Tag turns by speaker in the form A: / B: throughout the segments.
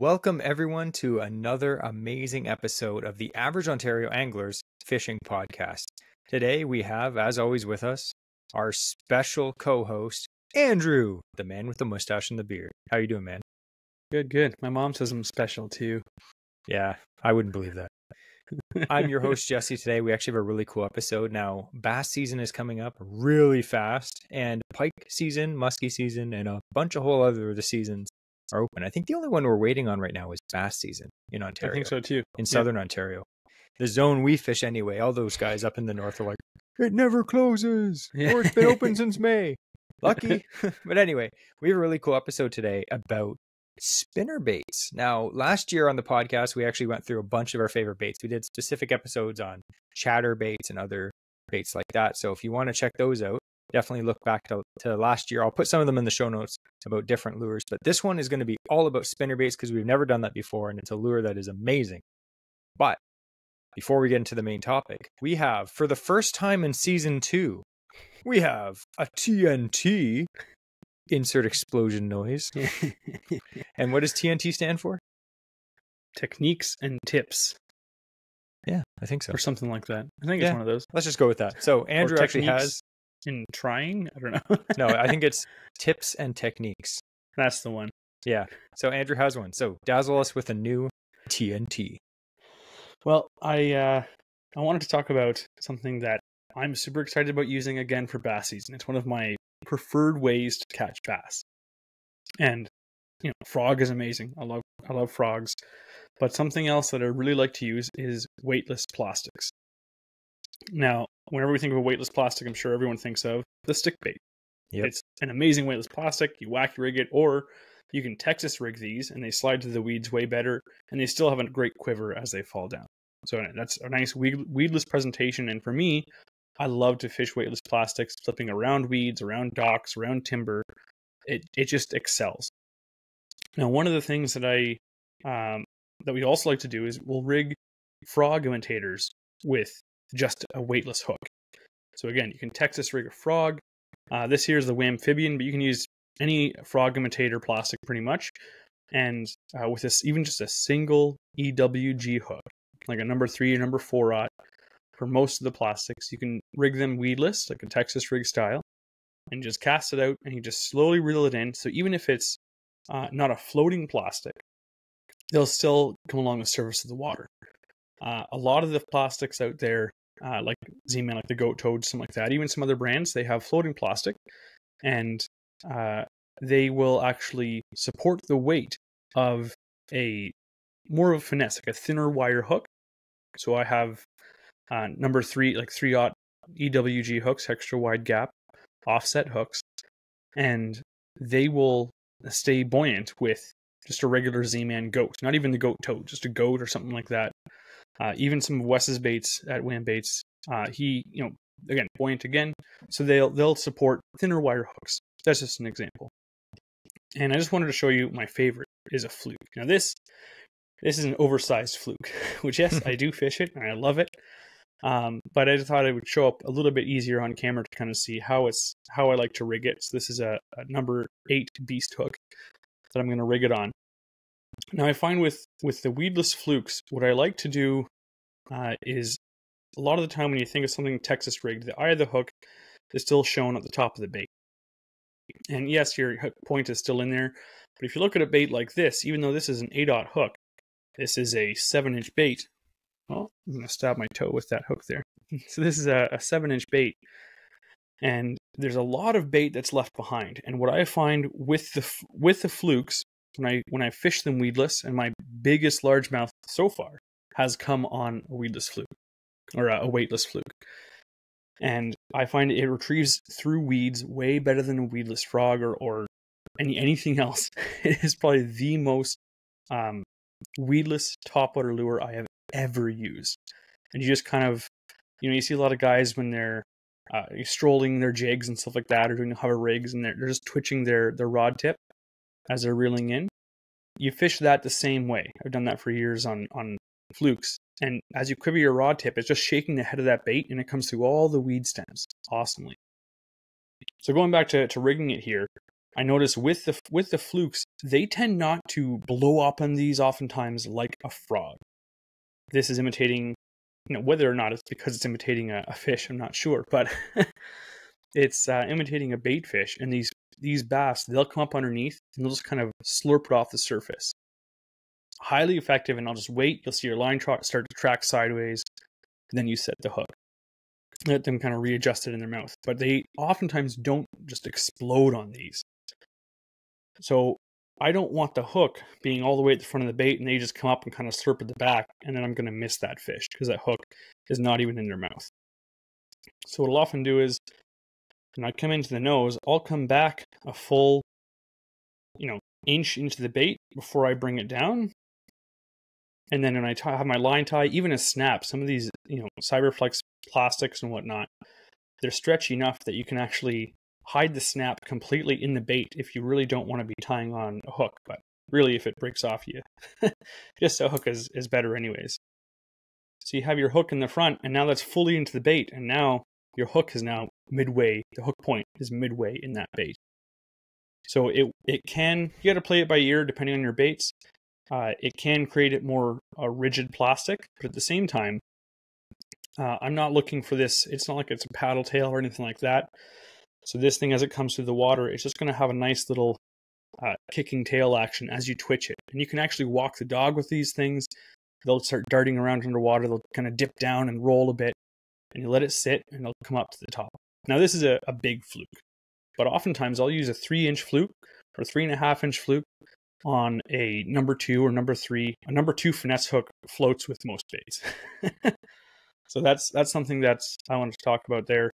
A: Welcome everyone to another amazing episode of the Average Ontario Anglers Fishing Podcast. Today we have, as always with us, our special co-host, Andrew, the man with the mustache and the beard. How you doing, man?
B: Good. My mom says I'm special too.
A: Yeah, I wouldn't believe that. I'm your host, Jesse. Today we actually have a really cool episode. Now, bass season is coming up really fast, and pike season, musky season, and a bunch of whole other the seasons are open. I think the only one we're waiting on right now is bass season in Ontario.
B: I think so too.
A: In southern Ontario. The zone we fish anyway, all those guys up in the north are like, it never closes, or it's been open since May. Lucky. But anyway, we have a really cool episode today about spinnerbaits. Now, last year on the podcast, we actually went through a bunch of our favorite baits. We did specific episodes on chatterbaits and other baits like that. So if you want to check those out, definitely look back to last year. I'll put some of them in the show notes about different lures, but this one is going to be all about spinnerbaits because we've never done that before, and it's a lure that is amazing. But before we get into the main topic, we have, for the first time in season 2, we have a TNT, insert explosion noise. And what does TNT stand for?
B: Techniques and tips.
A: Yeah, I think so.
B: Or something like that. I think it's one of those.
A: Let's just go with that. So Andrew actually has...
B: In trying? I don't know.
A: No, I think it's tips and techniques.
B: That's the one.
A: Yeah. So Andrew has one. So dazzle us with a new TNT.
B: Well, I wanted to talk about something that I'm super excited about using again for bass season. It's one of my preferred ways to catch bass. And, frog is amazing. I love frogs. But something else that I really like to use is weightless plastics. Now, whenever we think of a weightless plastic, I'm sure everyone thinks of the stick bait.
A: Yep.
B: It's an amazing weightless plastic. You wacky rig it, or you can Texas rig these, and they slide to the weeds way better, and they still have a great quiver as they fall down. So that's a nice weedless presentation. And for me, I love to fish weightless plastics, flipping around weeds, around docks, around timber. It just excels. Now, one of the things that that we also like to do is we'll rig frog imitators with just a weightless hook. So again, you can Texas rig a frog. This here is the Amphibian, but you can use any frog imitator plastic pretty much. And with this, even just a single EWG hook, like a number 3 or number 4 for most of the plastics, you can rig them weedless, like a Texas rig style, and just cast it out, and you just slowly reel it in. So even if it's not a floating plastic, they'll still come along the surface of the water. A lot of the plastics out there, like Z-Man, like the Goat Toad, something like that, even some other brands, they have floating plastic, and they will actually support the weight of more of a finesse, like a thinner wire hook. So I have number 3, like 3/0 EWG hooks, extra wide gap, offset hooks, and they will stay buoyant with just a regular Z-Man goat, not even the Goat Toad, just a goat or something like that. Even some of Wes's baits at Wham Baits, he, again, buoyant again, so they'll support thinner wire hooks. That's just an example. And I just wanted to show you my favorite is a fluke. Now this is an oversized fluke, which yes, I do fish it and I love it. But I just thought it would show up a little bit easier on camera to kind of see how I like to rig it. So this is a number 8 beast hook that I'm going to rig it on. Now I find with the weedless flukes, what I like to do is a lot of the time when you think of something Texas rigged, the eye of the hook is still shown at the top of the bait. And yes, your hook point is still in there, but if you look at a bait like this, even though this is an 8/0 hook, this is a 7-inch bait. Well, I'm going to stab my toe with that hook there. So this is a 7-inch bait, and there's a lot of bait that's left behind. And what I find with the flukes, when I fish them weedless, and my biggest largemouth so far has come on a weedless fluke, or a weightless fluke. And I find it retrieves through weeds way better than a weedless frog or anything else. It is probably the most weedless topwater lure I have ever used. And you just kind of, you see a lot of guys when they're strolling their jigs and stuff like that, or doing hover rigs, and they're just twitching their rod tip as they're reeling in. You fish that the same way. I've done that for years on flukes. And as you quiver your rod tip, it's just shaking the head of that bait, and it comes through all the weed stems awesomely. So going back to rigging it here, I notice with the flukes, they tend not to blow up on these oftentimes like a frog. This is imitating, whether or not it's because it's imitating a fish, I'm not sure, but it's imitating a bait fish. And these bass, they'll come up underneath and they'll just kind of slurp it off the surface. Highly effective, and I'll just wait. You'll see your line start to track sideways, and then you set the hook. Let them kind of readjust it in their mouth. But they oftentimes don't just explode on these. So I don't want the hook being all the way at the front of the bait and they just come up and kind of slurp at the back, and then I'm going to miss that fish because that hook is not even in their mouth. So what I'll often do is, when I come into the nose, I'll come back a full, inch into the bait before I bring it down. And then when I have my line tie, even a snap, some of these, Cyberflex plastics and whatnot, they're stretchy enough that you can actually hide the snap completely in the bait if you really don't want to be tying on a hook. But really, if it breaks off you, just a hook is better anyways. So you have your hook in the front, and now that's fully into the bait, and now your hook is now midway. The hook point is midway in that bait. So it can, you got to play it by ear depending on your baits. It can create it more rigid plastic, but at the same time, I'm not looking for this. It's not like it's a paddle tail or anything like that. So this thing, as it comes through the water, it's just going to have a nice little kicking tail action as you twitch it. And you can actually walk the dog with these things. They'll start darting around underwater. They'll kind of dip down and roll a bit. And you let it sit, and they'll come up to the top. Now, this is a big fluke. But oftentimes, I'll use a 3-inch fluke or 3.5-inch fluke on a number 2 or number 3. A number 2 finesse hook floats with most baits. So that's something that I wanted to talk about there.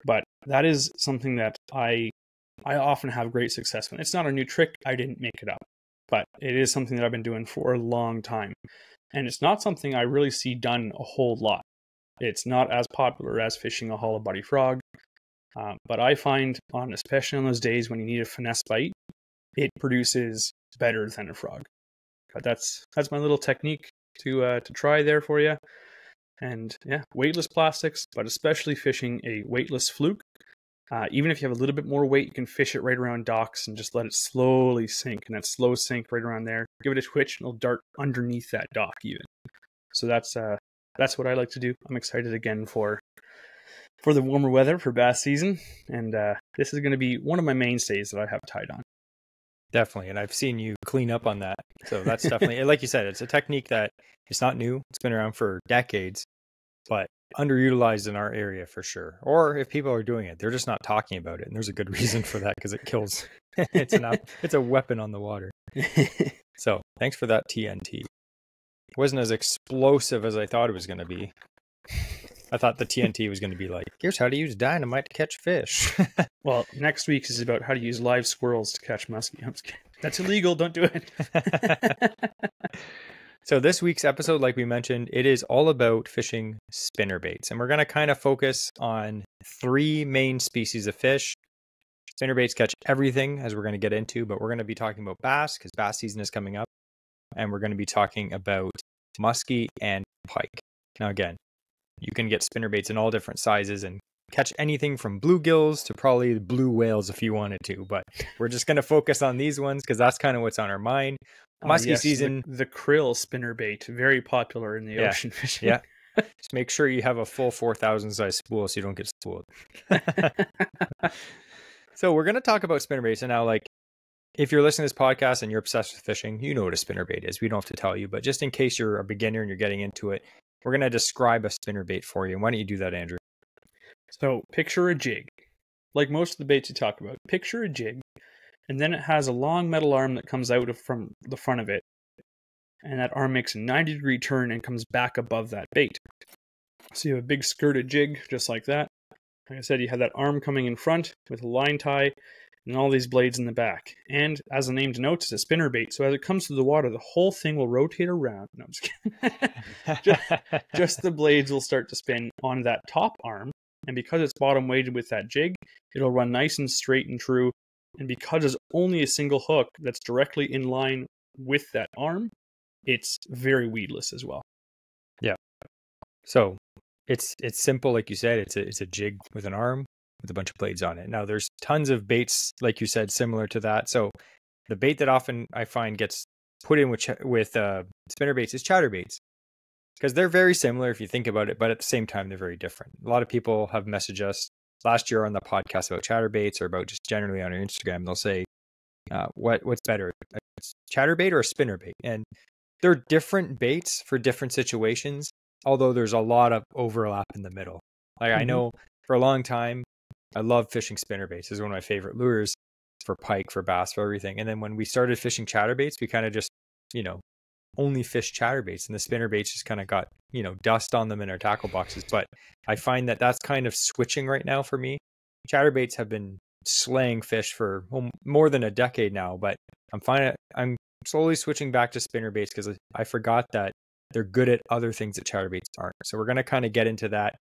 B: But that is something that I often have great success with. It's not a new trick. I didn't make it up. But it is something that I've been doing for a long time. And it's not something I really see done a whole lot. It's not as popular as fishing a hollow body frog. But I find, especially on those days when you need a finesse bite, it produces better than a frog. But that's my little technique to try there for you. And yeah, weightless plastics, but especially fishing a weightless fluke. Even if you have a little bit more weight, you can fish it right around docks and just let it slowly sink. And that slow sink right around there, give it a twitch, and it'll dart underneath that dock even. So that's what I like to do. I'm excited again for the warmer weather for bass season, and this is going to be one of my mainstays that I have tied on.
A: Definitely, and I've seen you clean up on that. So that's definitely, like you said, it's a technique that it's not new. It's been around for decades, but underutilized in our area for sure. Or if people are doing it, they're just not talking about it, and there's a good reason for that because it kills. It's a weapon on the water. So thanks for that TNT. It wasn't as explosive as I thought it was going to be. I thought the TNT was going to be like, here's how to use dynamite to catch fish.
B: Well, next week is about how to use live squirrels to catch musky. That's illegal. Don't do it.
A: So this week's episode, like we mentioned, it is all about fishing spinnerbaits. And we're going to kind of focus on 3 main species of fish. Spinnerbaits catch everything, as we're going to get into, but we're going to be talking about bass because bass season is coming up. And we're going to be talking about musky and pike. Now, again, you can get spinnerbaits in all different sizes and catch anything from bluegills to probably blue whales if you wanted to. But we're just going to focus on these ones because that's kind of what's on our mind. Musky season.
B: The krill spinnerbait, very popular in the ocean fishing.
A: Yeah. Just make sure you have a full 4,000 size spool so you don't get spooled. So we're going to talk about spinnerbaits. And now, like, if you're listening to this podcast and you're obsessed with fishing, you know what a spinnerbait is. We don't have to tell you. But just in case you're a beginner and you're getting into it, we're going to describe a spinnerbait for you. Why don't you do that, Andrew?
B: So picture a jig. Like most of the baits you talk about, picture a jig, and then it has a long metal arm that comes out from the front of it. And that arm makes a 90-degree turn and comes back above that bait. So you have a big skirted jig, just like that. Like I said, you have that arm coming in front with a line tie and all these blades in the back. And as the name denotes, it's a spinnerbait. So as it comes through the water, the whole thing will rotate around. No, I'm just kidding. just the blades will start to spin on that top arm. And because it's bottom weighted with that jig, it'll run nice and straight and true. And because there's only a single hook that's directly in line with that arm, it's very weedless as well.
A: Yeah. So it's simple, like you said. It's a jig with an arm. with a bunch of blades on it. Now there's tons of baits, like you said, similar to that. So the bait that often I find gets put in with spinner baits is chatterbaits, because they're very similar if you think about it, but at the same time, they're very different. A lot of people have messaged us last year on the podcast about chatterbaits, or about just generally on our Instagram. They'll say, what's better, a chatterbait or a spinnerbait? And they're different baits for different situations, although there's a lot of overlap in the middle. Like I know for a long time, I love fishing spinnerbaits. It's one of my favorite lures for pike, for bass, for everything. And then when we started fishing chatterbaits, we kind of just, only fish chatterbaits, and the spinnerbaits just kind of got, dust on them in our tackle boxes. But I find that that's kind of switching right now for me. Chatterbaits have been slaying fish for more than a decade now, but I'm slowly switching back to spinnerbaits because I forgot that they're good at other things that chatterbaits aren't. So we're going to kind of get into that.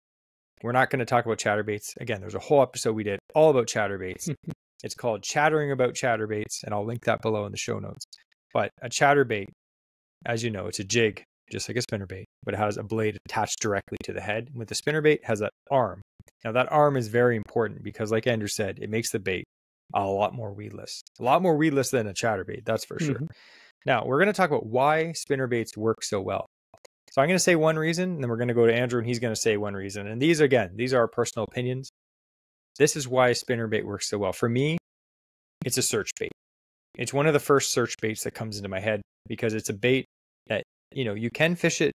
A: We're not going to talk about chatterbaits. Again, there's a whole episode we did all about chatterbaits. It's called Chattering About Chatterbaits, and I'll link that below in the show notes. But a chatterbait, as you know, it's a jig, just like a spinnerbait, but it has a blade attached directly to the head. With the spinnerbait, it has that arm. Now that arm is very important because, like Andrew said, it makes the bait a lot more weedless. A lot more weedless than a chatterbait, that's for sure. Now, we're going to talk about why spinnerbaits work so well. So I'm going to say one reason, and then we're going to go to Andrew, and he's going to say one reason. And these are our personal opinions. This is why spinnerbait works so well. For me, it's a search bait. It's one of the first search baits that comes into my head because it's a bait that, you can fish it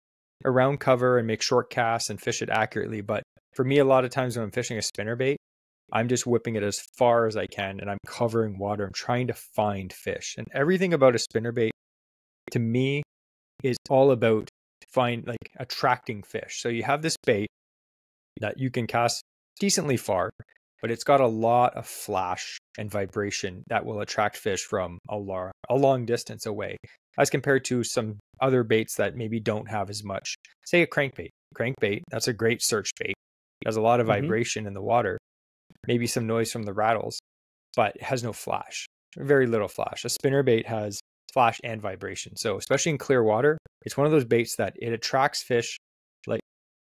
A: around cover and make short casts and fish it accurately. But for me, a lot of times when I'm fishing a spinnerbait, I'm just whipping it as far as I can and I'm covering water. I'm trying to find fish. And everything about a spinnerbait, to me, is all about attracting fish. So you have this bait that you can cast decently far, but it's got a lot of flash and vibration that will attract fish from a long distance away, as compared to some other baits that maybe don't have as much. Say a crankbait. Crankbait, that's a great search bait. It has a lot of vibration in the water, maybe some noise from the rattles, but it has no flash, very little flash. A spinnerbait has flash and vibration. So especially in clear water, it's one of those baits that it attracts fish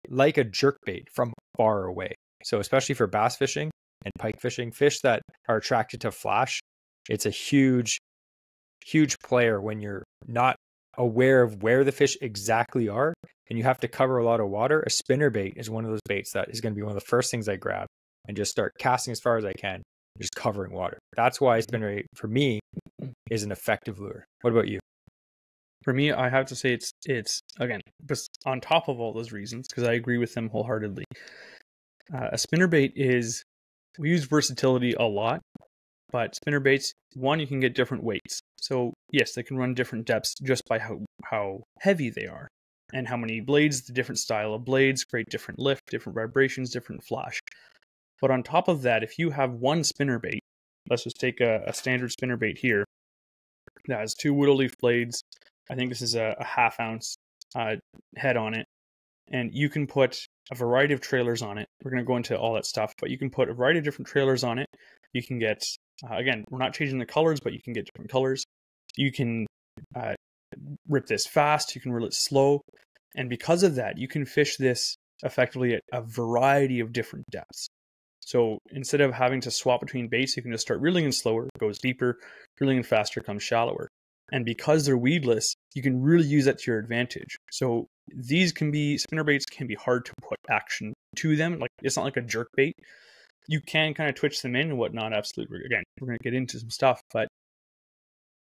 A: like a jerk bait from far away. So especially for bass fishing and pike fishing, fish that are attracted to flash, it's a huge player when you're not aware of where the fish exactly are and you have to cover a lot of water. A spinnerbait is one of those baits that is going to be one of the first things I grab and just start casting as far as I can, just covering water. That's why spinnerbait, for me, is an effective lure. What about you?
B: For me, I have to say it's again, on top of all those reasons, because I agree with them wholeheartedly. A spinnerbait we use versatility a lot, but spinnerbaits, one, you can get different weights. So yes, they can run different depths just by how heavy they are and how many blades, the different style of blades create different lift, different vibrations, different flash. But on top of that, if you have one spinnerbait, let's just take a standard spinnerbait here that has 2 willow leaf blades. I think this is a half ounce head on it. And you can put a variety of trailers on it. We're going to go into all that stuff, but you can put a variety of different trailers on it. You can get, again, we're not changing the colors, but you can get different colors. You can rip this fast. You can reel it slow. And because of that, you can fish this effectively at a variety of different depths. So instead of having to swap between baits, you can just start reeling in slower, goes deeper, reeling in faster, comes shallower. And because they're weedless, you can really use that to your advantage. So spinnerbaits can be hard to put action to them. Like, it's not like a jerk bait. You can kind of twitch them in and whatnot. Absolutely. Again, we're going to get into some stuff, but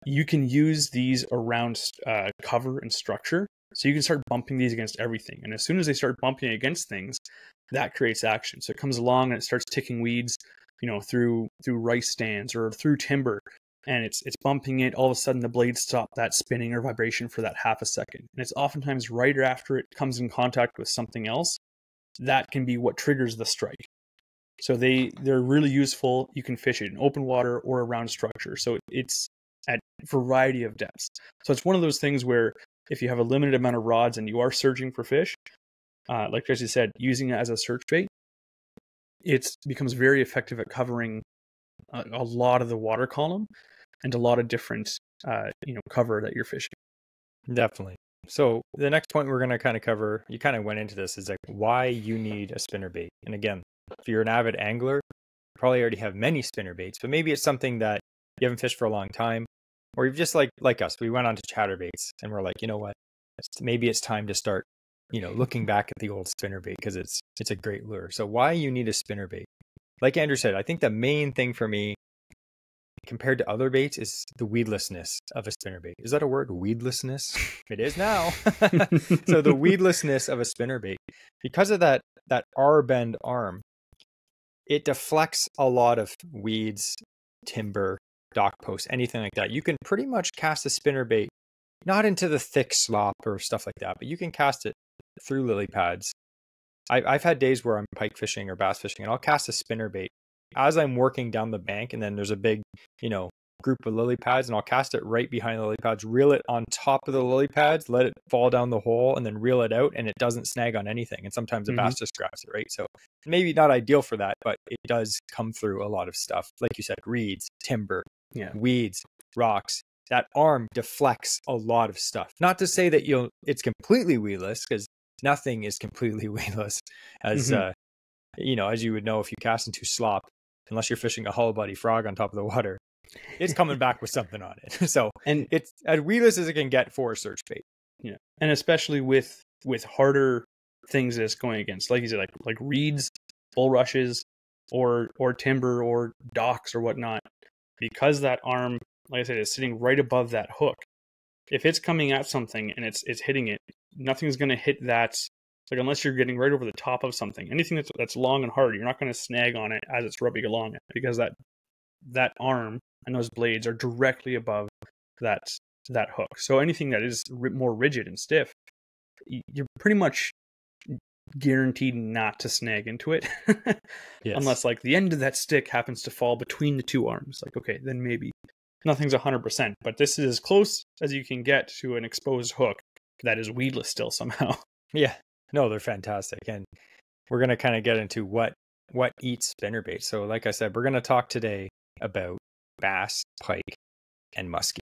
B: you can use these around cover and structure. So you can start bumping these against everything. And as soon as they start bumping against things, that creates action. So it comes along and it starts ticking weeds, through rice stands or through timber. And it's bumping it. All of a sudden, the blades stop that spinning or vibration for that half a second. And it's oftentimes right after it comes in contact with something else that can be what triggers the strike. So they're really useful. You can fish it in open water or around structure. So it's at a variety of depths. So it's one of those things where if you have a limited amount of rods and you are searching for fish, like Jesse said, using it as a search bait, it becomes very effective at covering a lot of the water column and a lot of different cover that you're fishing.
A: Definitely. So the next point we're going to kind of cover, you kind of went into this, is like why you need a spinnerbait. And again, if you're an avid angler, probably already have many spinner baits, but maybe it's something that you haven't fished for a long time, or you've just like us, we went on to chatterbaits and we're like, you know what, maybe it's time to start, looking back at the old spinnerbait because it's a great lure. So why you need a spinnerbait? Like Andrew said, I think the main thing for me compared to other baits is the weedlessness of a spinnerbait. Is that a word? Weedlessness? It is now. So the weedlessness of a spinnerbait, because of that R-bend arm, it deflects a lot of weeds, timber, dock posts, anything like that. You can pretty much cast a spinnerbait not into the thick slop or stuff like that, but you can cast it through lily pads. I've had days where I'm pike fishing or bass fishing, and I'll cast a spinnerbait as I'm working down the bank, and then there's a big, group of lily pads, and I'll cast it right behind the lily pads, reel it on top of the lily pads, let it fall down the hole, and then reel it out, and it doesn't snag on anything. And sometimes the bass just grabs it, right? So maybe not ideal for that, but it does come through a lot of stuff. Like you said, reeds, timber, weeds, rocks. That arm deflects a lot of stuff. Not to say that it's completely weedless, because nothing is completely weedless, as as you would know if you cast into slop, unless you're fishing a hollow body frog on top of the water, it's coming back with something on it. So, and it's as weedless as it can get for a search bait.
B: Yeah, and especially with harder things that it's going against, like you said, like reeds, bulrushes, or timber or docks or whatnot, because that arm, like I said, is sitting right above that hook. If it's coming at something and it's hitting it, nothing's going to hit that. Like, unless you're getting right over the top of something, anything that's long and hard, you're not going to snag on it as it's rubbing along it, because that arm and those blades are directly above that hook. So anything that is more rigid and stiff, you're pretty much guaranteed not to snag into it. Yes. Unless like the end of that stick happens to fall between the two arms. Like, okay, then maybe nothing's 100%, but this is as close as you can get to an exposed hook that is weedless still somehow.
A: Yeah. No, they're fantastic. And we're going to kind of get into what eats spinnerbait. So like I said, we're going to talk today about bass, pike, and musky.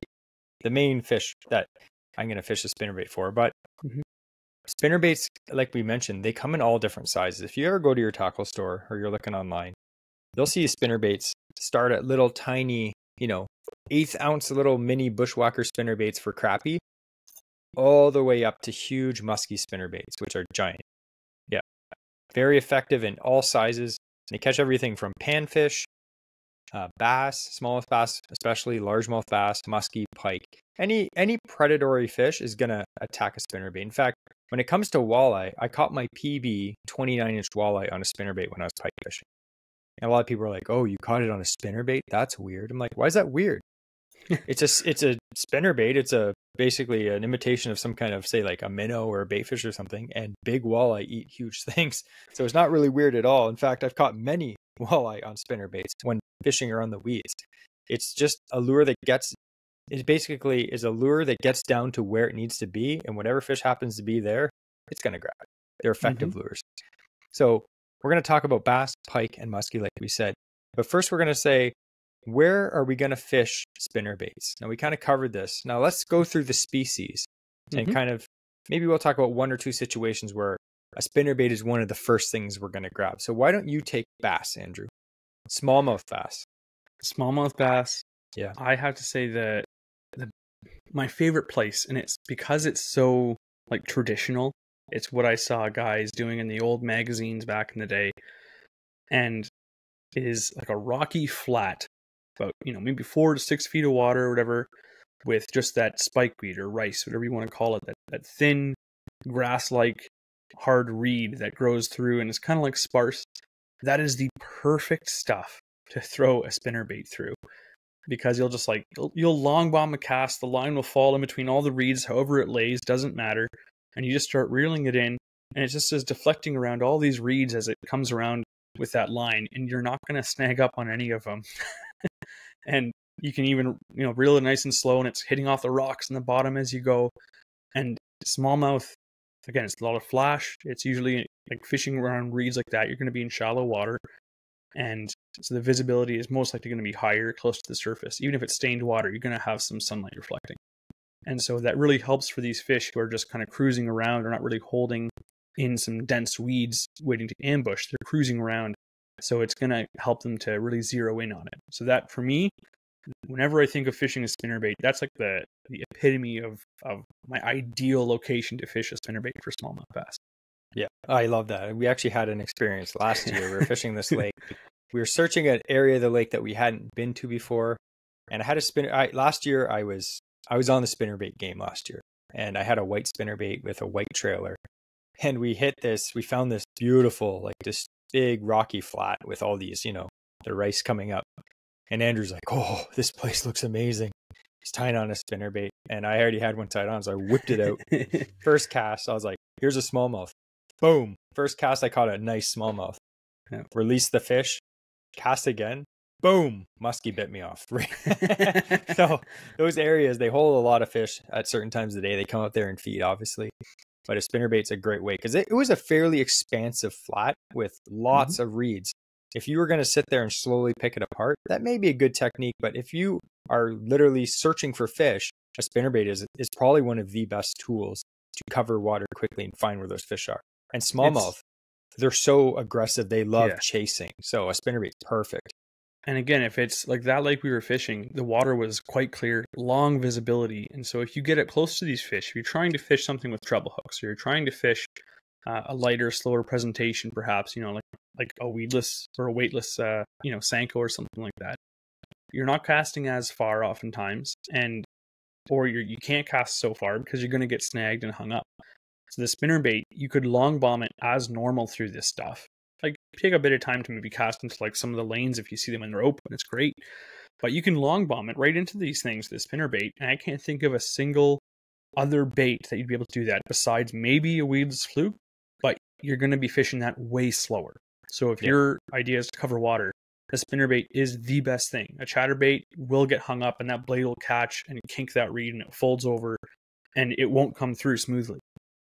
A: The main fish that I'm going to fish a spinnerbait for. But spinnerbaits, like we mentioned, they come in all different sizes. If you ever go to your tackle store or you're looking online, you'll see spinnerbaits start at little tiny, 1/8 ounce little mini bushwhacker spinnerbaits for crappie, all the way up to huge musky spinnerbaits, which are giant. Yeah. Very effective in all sizes. They catch everything from panfish, bass, smallmouth bass, especially largemouth bass, musky, pike. Any predatory fish is going to attack a spinnerbait. In fact, when it comes to walleye, I caught my PB 29-inch walleye on a spinnerbait when I was pike fishing. And a lot of people are like, "Oh, you caught it on a spinnerbait? That's weird." I'm like, "Why is that weird?" It's a spinnerbait. It's basically an imitation of some kind of, say, like a minnow or a baitfish or something. And big walleye eat huge things, so it's not really weird at all. In fact, I've caught many walleye on spinnerbaits when fishing around the weeds. It's just a lure that gets down to where it needs to be, and whatever fish happens to be there, it's going to grab it. They're effective lures. So we're going to talk about bass, pike, and musky, like we said. But first, we're going to say, where are we going to fish spinnerbaits? Now, we kind of covered this. Now, let's go through the species and kind of, maybe we'll talk about one or two situations where a spinnerbait is one of the first things we're going to grab. So why don't you take bass, Andrew? Smallmouth bass.
B: Smallmouth bass.
A: Yeah.
B: I have to say that my favorite place, and it's because it's so like traditional. It's what I saw guys doing in the old magazines back in the day, and it is like a rocky flat, about maybe 4 to 6 feet of water or whatever, with just that spikeweed or rice, whatever you want to call it, that thin grass-like hard reed that grows through and is kind of like sparse. That is the perfect stuff to throw a spinnerbait through, because you'll just you'll long bomb a cast, the line will fall in between all the reeds, however it lays, doesn't matter, and you just start reeling it in, and it just is deflecting around all these reeds as it comes around with that line, and you're not going to snag up on any of them. And you can even reel it nice and slow, and it's hitting off the rocks in the bottom as you go. And smallmouth, again, it's a lot of flash. It's usually like fishing around reeds like that, you're going to be in shallow water, and so the visibility is most likely going to be higher, close to the surface. Even if it's stained water, you're going to have some sunlight reflecting. And so that really helps for these fish who are just kind of cruising around. They're not really holding in some dense weeds waiting to ambush. They're cruising around So it's going to help them to really zero in on it. So that for me, whenever I think of fishing a spinnerbait, that's like the epitome of my ideal location to fish a spinnerbait for smallmouth bass.
A: Yeah, I love that. We actually had an experience last year. We were fishing this lake. We were searching an area of the lake that we hadn't been to before, and I had a spinner. Last year, I was on the spinnerbait game last year, and I had a white spinnerbait with a white trailer, and we found this beautiful, like this big rocky flat with all these, the rice coming up, and Andrew's like, "Oh, this place looks amazing." He's tying on a spinnerbait, and I already had one tied on, so I whipped it out. First cast, I was like, "Here's a smallmouth." Boom! First cast, I caught a nice smallmouth.
B: Yeah.
A: Released the fish, cast again. Boom! Musky bit me off. So those areas, they hold a lot of fish at certain times of the day. They come up there and feed, obviously. But a spinnerbait's a great way because it was a fairly expansive flat with lots of reeds. If you were going to sit there and slowly pick it apart, that may be a good technique. But if you are literally searching for fish, a spinnerbait is probably one of the best tools to cover water quickly and find where those fish are. And smallmouth, they're so aggressive. They love chasing. So a spinnerbait's perfect.
B: And again, if it's like that lake we were fishing, the water was quite clear, long visibility. And so if you get it close to these fish, if you're trying to fish something with treble hooks, or you're trying to fish a lighter, slower presentation, perhaps, like a weedless or a weightless, Sanko or something like that, you're not casting as far oftentimes, or you can't cast so far because you're going to get snagged and hung up. So the spinnerbait, you could long bomb it as normal through this stuff. Like, take a bit of time to maybe cast into like some of the lanes if you see them when they're open. It's great. But you can long bomb it right into these things, the spinnerbait. And I can't think of a single other bait that you'd be able to do that besides maybe a weedless fluke. But you're going to be fishing that way slower. So if your idea is to cover water, the spinnerbait is the best thing. A chatterbait will get hung up and that blade will catch and kink that reed and it folds over and it won't come through smoothly.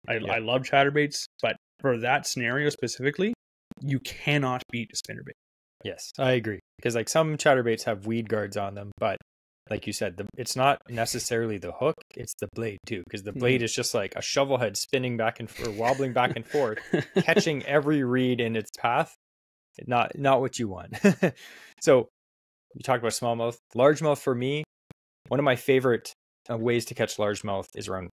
B: I love chatterbaits, but for that scenario specifically, you cannot beat a spinnerbait.
A: Yes, I agree. Because like some chatterbaits have weed guards on them, but like you said, it's not necessarily the hook, it's the blade too. Because the blade is just like a shovel head spinning back and or wobbling back and forth, catching every reed in its path. Not what you want. So you talked about smallmouth. Largemouth for me, one of my favorite ways to catch largemouth is around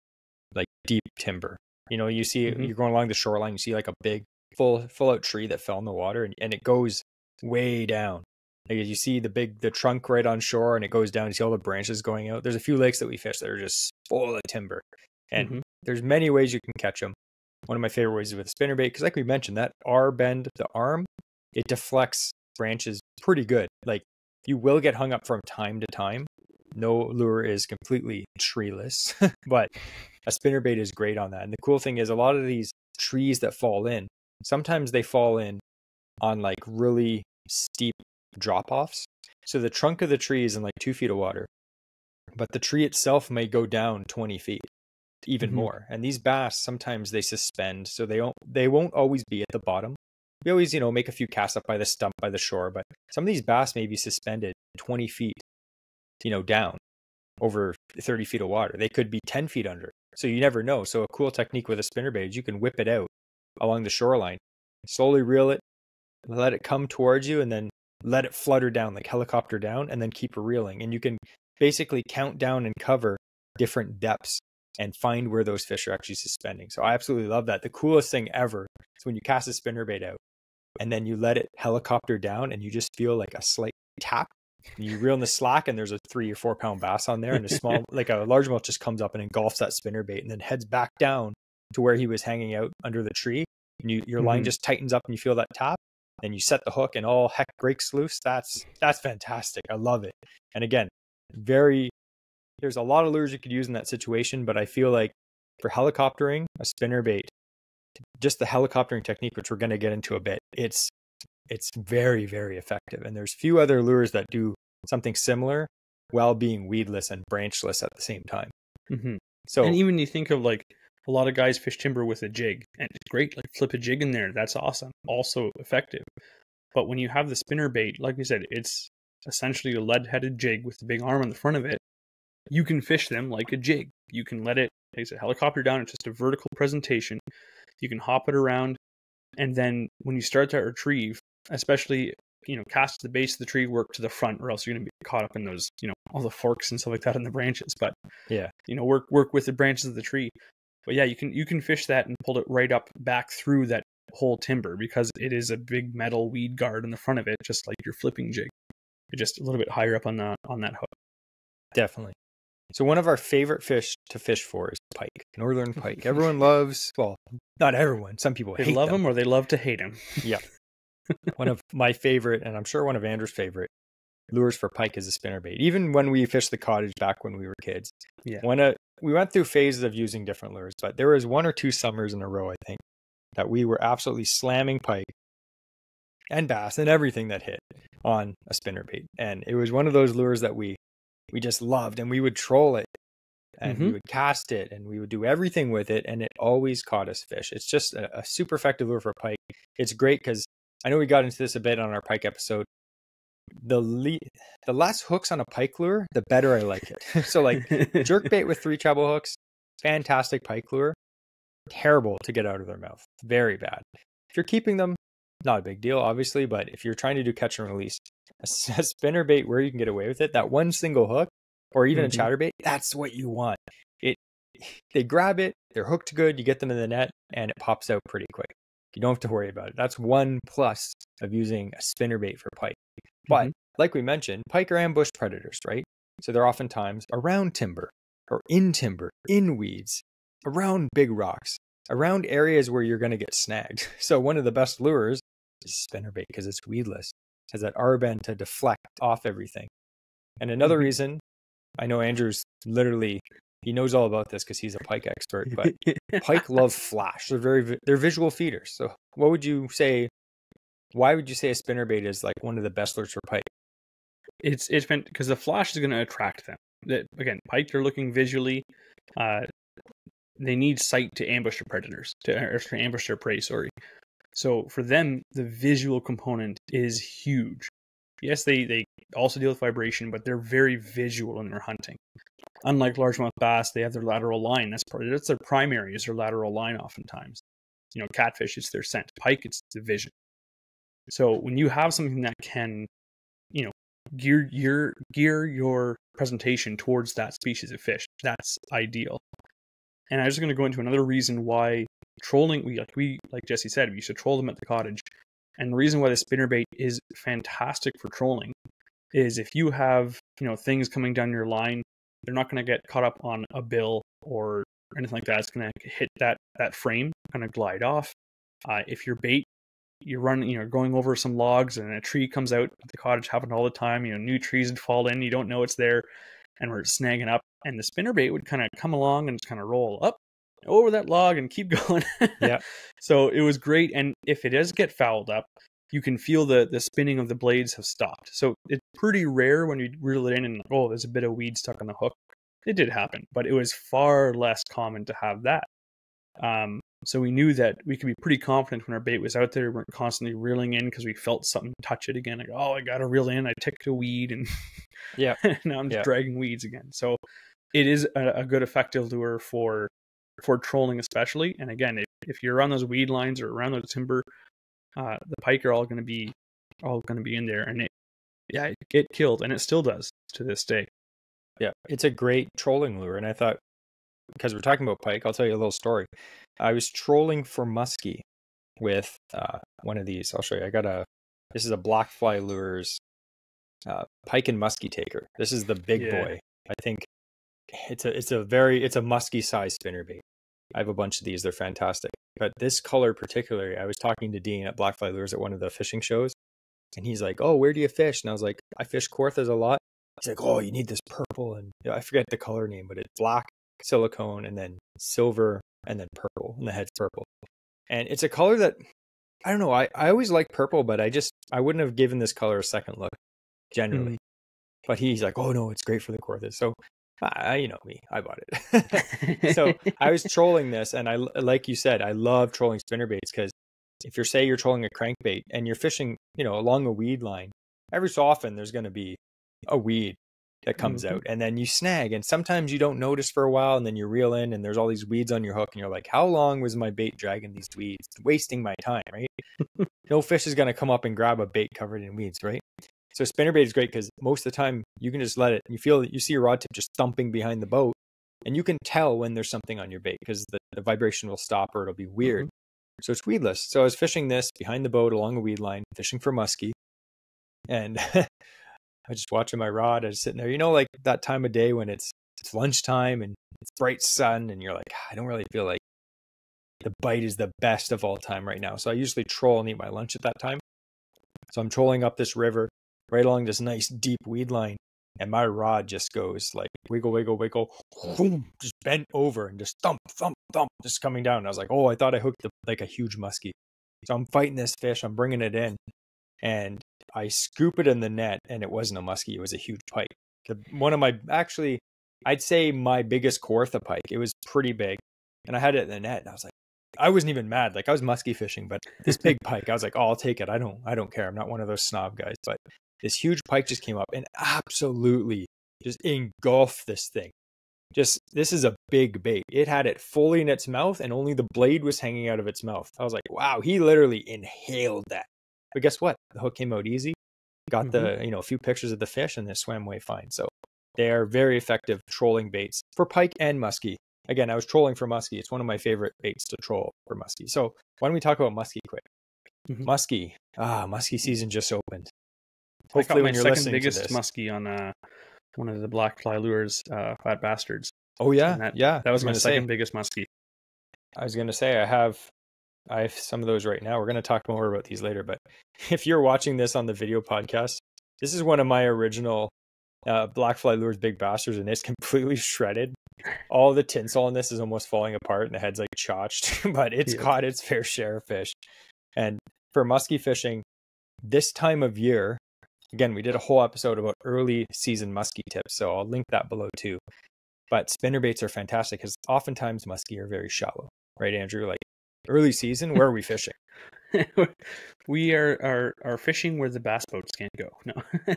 A: like deep timber. You see you're going along the shoreline, you see like a big full out tree that fell in the water and it goes way down. Like you see the trunk right on shore and it goes down, you see all the branches going out. There's a few lakes that we fish that are just full of timber. And there's many ways you can catch them. One of my favorite ways is with a spinnerbait, because like we mentioned, that R-bend, the arm, it deflects branches pretty good. Like you will get hung up from time to time. No lure is completely treeless, but a spinnerbait is great on that. And the cool thing is a lot of these trees that fall in, sometimes they fall in on like really steep drop-offs. So the trunk of the tree is in like 2 feet of water, but the tree itself may go down 20 feet, even more. And these bass, sometimes they suspend, so they won't always be at the bottom. We always, make a few casts up by the stump by the shore, but some of these bass may be suspended 20 feet, down over 30 feet of water. They could be 10 feet under. So you never know. So a cool technique with a spinnerbait is you can whip it out along the shoreline, slowly reel it, let it come towards you, and then let it flutter down, like helicopter down, and then keep reeling. And you can basically count down and cover different depths and find where those fish are actually suspending. So I absolutely love that. The coolest thing ever is when you cast a spinnerbait out and then you let it helicopter down and you just feel like a slight tap. And you reel in the slack and there's a 3 or 4 pound bass on there, and a small, like a largemouth just comes up and engulfs that spinnerbait and then heads back down to where he was hanging out under the tree. And your line just tightens up and you feel that tap. Then you set the hook and all heck breaks loose. That's fantastic. I love it. And again, there's a lot of lures you could use in that situation, but I feel like for helicoptering, a spinnerbait, just the helicoptering technique, which we're going to get into a bit, it's very, very effective. And there's few other lures that do something similar while being weedless and branchless at the same time. So,
B: and even you think of like a lot of guys fish timber with a jig, and it's great. Like flip a jig in there, that's awesome. Also effective. But when you have the spinnerbait, like we said, it's essentially a lead-headed jig with the big arm on the front of it. You can fish them like a jig. You can let it, like I said, helicopter down. It's just a vertical presentation. You can hop it around, and then when you start to retrieve, especially, cast to the base of the tree, work to the front, or else you're going to be caught up in those, all the forks and stuff like that in the branches. But
A: Yeah.
B: work with the branches of the tree. But yeah, you can fish that and pull it right up back through that whole timber, because it is a big metal weed guard in the front of it, just like your flipping jig. But just a little bit higher up on that hook.
A: Definitely. So one of our favorite fish to fish for is pike, northern pike. Everyone loves, well, not everyone. Some people
B: They
A: hate
B: love
A: them.
B: them or they love to hate them.
A: Yeah. One of my favorite, and I'm sure one of Andrew's favorite lures for pike is a spinnerbait. Even when we fished the cottage back when we were kids.
B: Yeah.
A: We went through phases of using different lures, but there was 1 or 2 summers in a row, I think, that we were absolutely slamming pike and bass and everything that hit on a spinnerbait. And it was one of those lures that we just loved, and we would troll it and we would cast it and we would do everything with it, and it always caught us fish. It's just a super effective lure for pike. It's great because I know we got into this a bit on our pike episode. The less hooks on a pike lure, the better I like it. So like jerkbait with 3 treble hooks, fantastic pike lure. Terrible to get out of their mouth. Very bad. If you're keeping them, not a big deal, obviously, but if you're trying to do catch and release, a spinnerbait where you can get away with it, that one single hook, or even a chatterbait, that's what you want. They grab it, they're hooked good, you get them in the net, and it pops out pretty quick. You don't have to worry about it. That's one plus of using a spinnerbait for pike. But like we mentioned, pike are ambush predators, right? So they're oftentimes around timber, or in weeds, around big rocks, around areas where you're going to get snagged. So one of the best lures is spinnerbait because it's weedless. It has that R-bend to deflect off everything. And another reason, I know Andrew's literally, he knows all about this because he's a pike expert, but pike love flash. They're visual feeders. So what would you say, why would you say a spinnerbait is like one of the best lures for pike?
B: It's because the flash is going to attract them. Again, pike, they're looking visually. They need sight to ambush their predators, to ambush their prey, sorry. So for them, the visual component is huge. Yes, they also deal with vibration, but they're very visual in their hunting. Unlike largemouth bass, they have their lateral line. That's their primary, is their lateral line oftentimes. Catfish, it's their scent. Pike, it's the vision. So when you have something that can, gear your presentation towards that species of fish, that's ideal. And I'm just going to go into another reason why trolling, like Jesse said, we used to troll them at the cottage. And the reason why the spinnerbait is fantastic for trolling is if you have, things coming down your line, they're not going to get caught up on a bill or anything like that. It's going to hit that frame, kind of glide off. If your bait, you're going over some logs and a tree comes out at the cottage, happens all the time, new trees would fall in, you don't know it's there, and we're snagging up. And the spinnerbait would kind of come along and just kind of roll up over that log and keep going.
A: Yeah.
B: So it was great. And if it does get fouled up, you can feel the spinning of the blades have stopped. So it's pretty rare when you reel it in and, there's a bit of weed stuck on the hook. It did happen, but it was far less common to have that. So we knew that we could be pretty confident when our bait was out there. We weren't constantly reeling in because we felt something touch it again. Like, I got to reel in. I ticked a weed and now I'm just dragging weeds again. So it is a good effective lure for trolling especially. And again, if you're on those weed lines or around those timber, the pike are all going to be in there. And it killed, and it still does to this day.
A: Yeah, it's a great trolling lure. And I thought, because we're talking about pike, I'll tell you a little story. I was trolling for musky with one of these. I'll show you. This is a Blackfly Lures pike and musky taker. This is the big boy. I think it's a musky size spinnerbait. I have a bunch of these. They're fantastic. But this color particularly, I was talking to Dean at Blackfly Lures at one of the fishing shows, and he's like, "Oh, where do you fish?" And I was like, "I fish Kawarthas a lot." He's like, "Oh, you need this purple," and I forget the color name, but it's black, silicone, and then silver, and then purple, and the head's purple. And it's a color that, I don't know, I always like purple, but I wouldn't have given this color a second look, generally. But he's like, "Oh no, it's great for the Kawarthas." So, you know me, I bought it. So I was trolling this, and like you said, I love trolling spinnerbaits because if you're trolling a crankbait and you're fishing, along a weed line, every so often there's going to be a weed that comes out, and then you snag, and sometimes you don't notice for a while, and then you reel in and there's all these weeds on your hook, and you're like, how long was my bait dragging these weeds, wasting my time, right? No fish is going to come up and grab a bait covered in weeds, right? So spinnerbait is great because most of the time you can just let it, you see your rod tip just thumping behind the boat, and you can tell when there's something on your bait because the vibration will stop or it'll be weird. So it's weedless. So I was fishing this behind the boat along a weed line, fishing for musky, and I was just watching my rod. I was sitting there, like that time of day when it's lunchtime and it's bright sun, and you're like, I don't really feel like the bite is the best of all time right now. So I usually troll and eat my lunch at that time. So I'm trolling up this river right along this nice deep weed line, and my rod just goes like wiggle, wiggle, wiggle, boom, just bent over and just thump, thump, thump, just coming down. And I was like, oh, I thought I hooked like a huge muskie. So I'm fighting this fish, I'm bringing it in, and I scoop it in the net, and it wasn't a muskie, it was a huge pike. I'd say my biggest Kawartha pike. It was pretty big, and I had it in the net, and I was like, I wasn't even mad. Like, I was muskie fishing, but this big pike, I was like, oh, I'll take it. I don't care. I'm not one of those snob guys. But this huge pike just came up and absolutely just engulfed this thing. This is a big bait. It had it fully in its mouth, and only the blade was hanging out of its mouth. I was like, wow, he literally inhaled that. But guess what? The hook came out easy. Got a few pictures of the fish, and they swam away fine. So they are very effective trolling baits for pike and muskie. Again, I was trolling for muskie. It's one of my favorite baits to troll for muskie. So why don't we talk about muskie quick? Muskie. Muskie season just opened. Hopefully, when you're listening to this,
B: biggest muskie on one of the Blackfly lures, Fat Bastards.
A: Oh yeah,
B: that was my second biggest muskie.
A: I was going to say I have some of those right now. We're going to talk more about these later. But if you're watching this on the video podcast, this is one of my original Blackfly lures, Big Bastards, and it's completely shredded. All the tinsel on this is almost falling apart, and the head's like chotched, but it's caught its fair share of fish. And for muskie fishing, this time of year, again, we did a whole episode about early season muskie tips, so I'll link that below too. But spinnerbaits are fantastic because oftentimes muskie are very shallow, right, Andrew? Like early season, where are we fishing?
B: We are fishing where the bass boats can't go. No.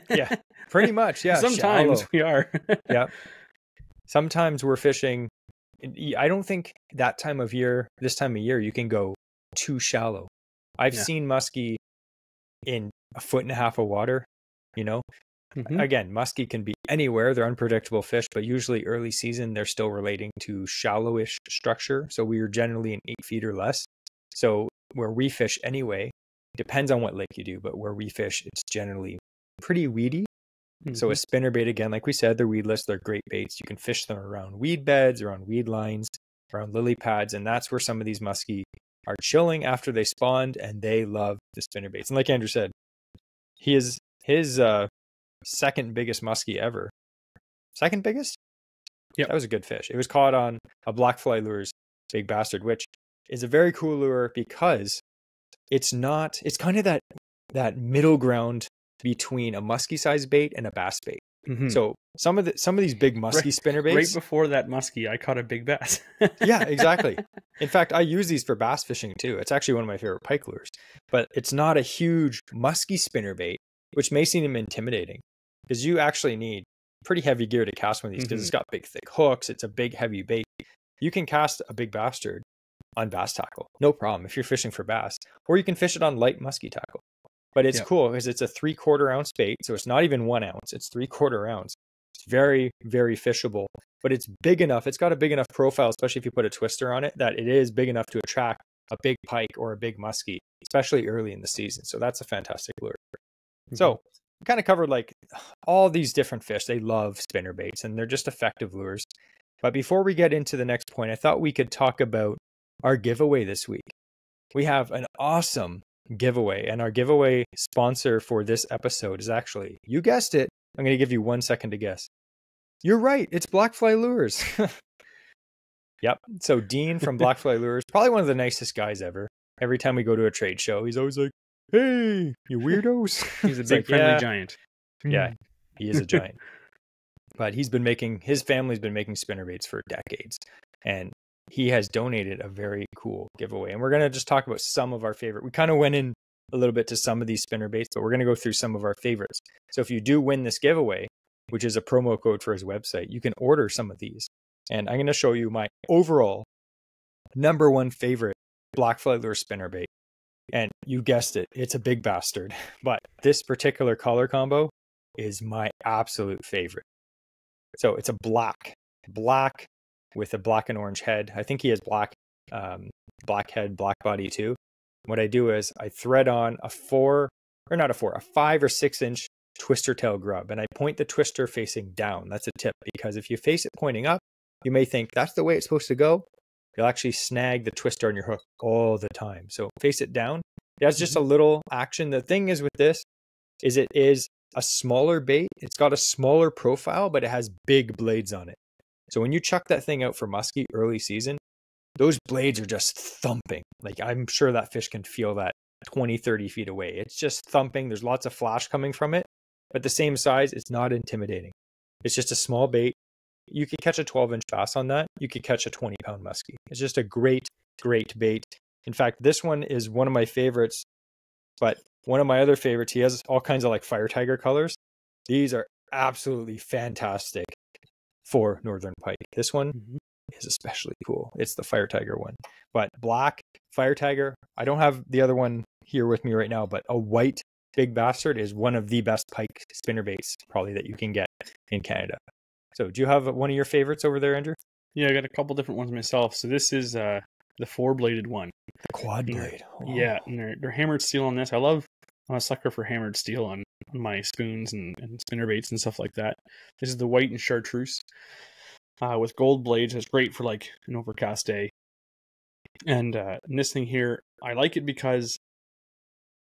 A: Yeah, pretty much. Yeah,
B: sometimes
A: shallow.
B: We are.
A: Yeah. Sometimes we're fishing. I don't think this time of year, you can go too shallow. I've seen muskie in 1.5 feet of water, Again, muskie can be anywhere. They're unpredictable fish, but usually early season, they're still relating to shallowish structure. So we are generally in 8 feet or less. So where we fish anyway, depends on what lake you do, but where we fish, it's generally pretty weedy. So a spinnerbait, again, like we said, they're weedless. They're great baits. You can fish them around weed beds, around weed lines, around lily pads. And that's where some of these muskie are chilling after they spawned, and they love the spinnerbaits. And like Andrew said, his second biggest muskie ever. Second biggest? Yeah, that was a good fish. It was caught on a Blackfly lure's Big Bastard, which is a very cool lure because it's kind of that middle ground between a musky sized bait and a bass bait. So some of these big musky spinnerbaits.
B: Right before that muskie, I caught a big bass.
A: Yeah, exactly. In fact, I use these for bass fishing too. It's actually one of my favorite pike lures, but it's not a huge musky spinnerbait, which may seem intimidating because you actually need pretty heavy gear to cast one of these because it's got big thick hooks. It's a big heavy bait. You can cast a Big Bastard on bass tackle, no problem if you're fishing for bass, or you can fish it on light musky tackle. But it's cool because it's a 3/4 ounce bait. So it's not even 1 ounce. It's 3/4 ounce. It's very, very fishable, but it's big enough. It's got a big enough profile, especially if you put a twister on it, that it is big enough to attract a big pike or a big muskie, especially early in the season. So that's a fantastic lure. So we kind of covered like all these different fish. They love spinnerbaits and they're just effective lures. But before we get into the next point, I thought we could talk about our giveaway this week. We have an awesome giveaway, and our giveaway sponsor for this episode is actually, you guessed it, I'm going to give you 1 second to guess. You're right, it's Blackfly Lures. Yep, so Dean from Blackfly Lures, probably one of the nicest guys ever. Every time we go to a trade show, he's always like, hey, you weirdos.
B: He's a big friendly giant.
A: Yeah, he is a giant. But his family's been making spinnerbaits for decades, and he has donated a very cool giveaway. And we're going to just talk about some of our favorite. We kind of went in a little bit to some of these spinnerbaits, but we're going to go through some of our favorites. So if you do win this giveaway, which is a promo code for his website, you can order some of these. And I'm going to show you my overall #1 favorite Blackfly lure spinnerbait. And you guessed it, it's a big bastard. But this particular color combo is my absolute favorite. So it's a black with a black and orange head. I think he has black head, black body too. What I do is I thread on a 5 or 6 inch twister tail grub, and I point the twister facing down. That's a tip, because if you face it pointing up, you may think that's the way it's supposed to go. You'll actually snag the twister on your hook all the time. So face it down. It has just a little action. The thing is with this is it is a smaller bait. It's got a smaller profile, but it has big blades on it. So when you chuck that thing out for musky early season, those blades are just thumping. Like, I'm sure that fish can feel that 20, 30 feet away. It's just thumping. There's lots of flash coming from it, but the same size, it's not intimidating. It's just a small bait. You could catch a 12-inch bass on that. You could catch a 20-pound muskie. It's just a great, great bait. In fact, this one is one of my favorites, but one of my other favorites, he has all kinds of like fire tiger colors. These are absolutely fantastic for northern pike. This one is especially cool. It's the fire tiger one. But black fire tiger, I don't have the other one here with me right now, but a white big bastard is one of the best pike spinnerbaits probably that you can get in Canada. So do you have one of your favorites over there, Andrew?
B: Yeah, I got a couple different ones myself. So this is the 4-bladed one.
A: The quad blade.
B: Oh. Yeah, and they're hammered steel on this. I'm a sucker for hammered steel on my spoons and spinnerbaits and stuff like that. This is the white and chartreuse with gold blades. It's great for like an overcast day. And this thing here, I like it because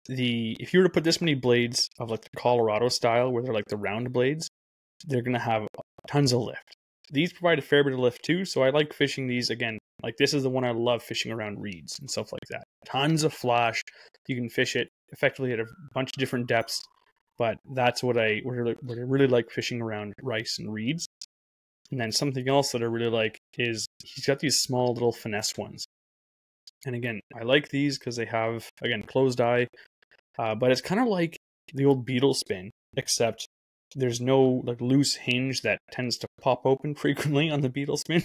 B: if you were to put this many blades of like the Colorado style, where they're like the round blades, they're going to have tons of lift. These provide a fair bit of lift too, so I like fishing these again. Like, this is the one I love fishing around reeds and stuff like that. Tons of flash. You can fish it effectively at a bunch of different depths, but that's what I really like fishing around rice and reeds. And then something else that I really like is he's got these small little finesse ones. And again, I like these because they have, again, closed eye, but it's kind of like the old beetle spin, except there's no like loose hinge that tends to pop open frequently on the beetle spin.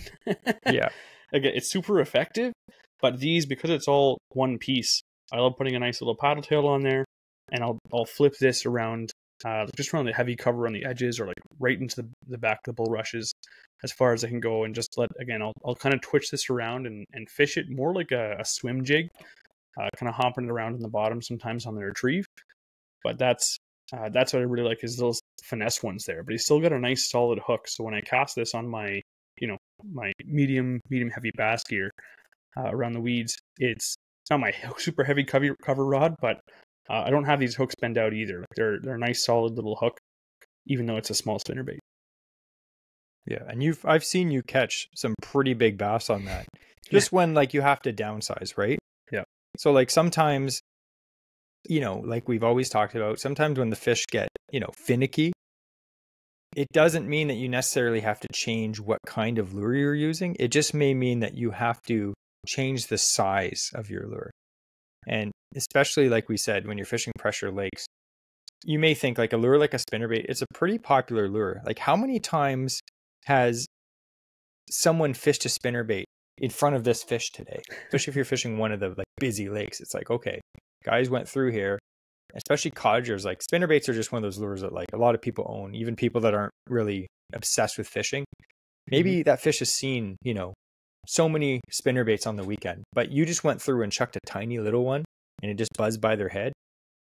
A: Yeah.
B: Again, it's super effective, but these, because it's all one piece, I love putting a nice little paddle tail on there, and I'll flip this around, just around the heavy cover on the edges, or like right into the back of the bulrushes as far as I can go, and just I'll kind of twitch this around and fish it more like a swim jig, kind of hopping it around in the bottom sometimes on the retrieve. But that's what I really like, is those finesse ones there. But he's still got a nice solid hook. So when I cast this on my medium heavy bass gear around the weeds, it's not my super heavy cover rod, but I don't have these hooks bend out either. Like, they're a nice solid little hook, even though it's a small spinnerbait.
A: Yeah, and I've seen you catch some pretty big bass on that. Just when like you have to downsize, right?
B: Yeah.
A: So like sometimes, like we've always talked about, sometimes when the fish get, finicky, it doesn't mean that you necessarily have to change what kind of lure you're using. It just may mean that you have to change the size of your lure. And especially like we said, when you're fishing pressure lakes, you may think like a lure like a spinnerbait, it's a pretty popular lure. Like, how many times has someone fished a spinnerbait in front of this fish today? Especially if you're fishing one of the like busy lakes. It's like, okay, guys went through here, especially cottagers. Like, spinnerbaits are just one of those lures that like a lot of people own, even people that aren't really obsessed with fishing. Maybe that fish has seen, so many spinnerbaits on the weekend, but you just went through and chucked a tiny little one and it just buzzed by their head.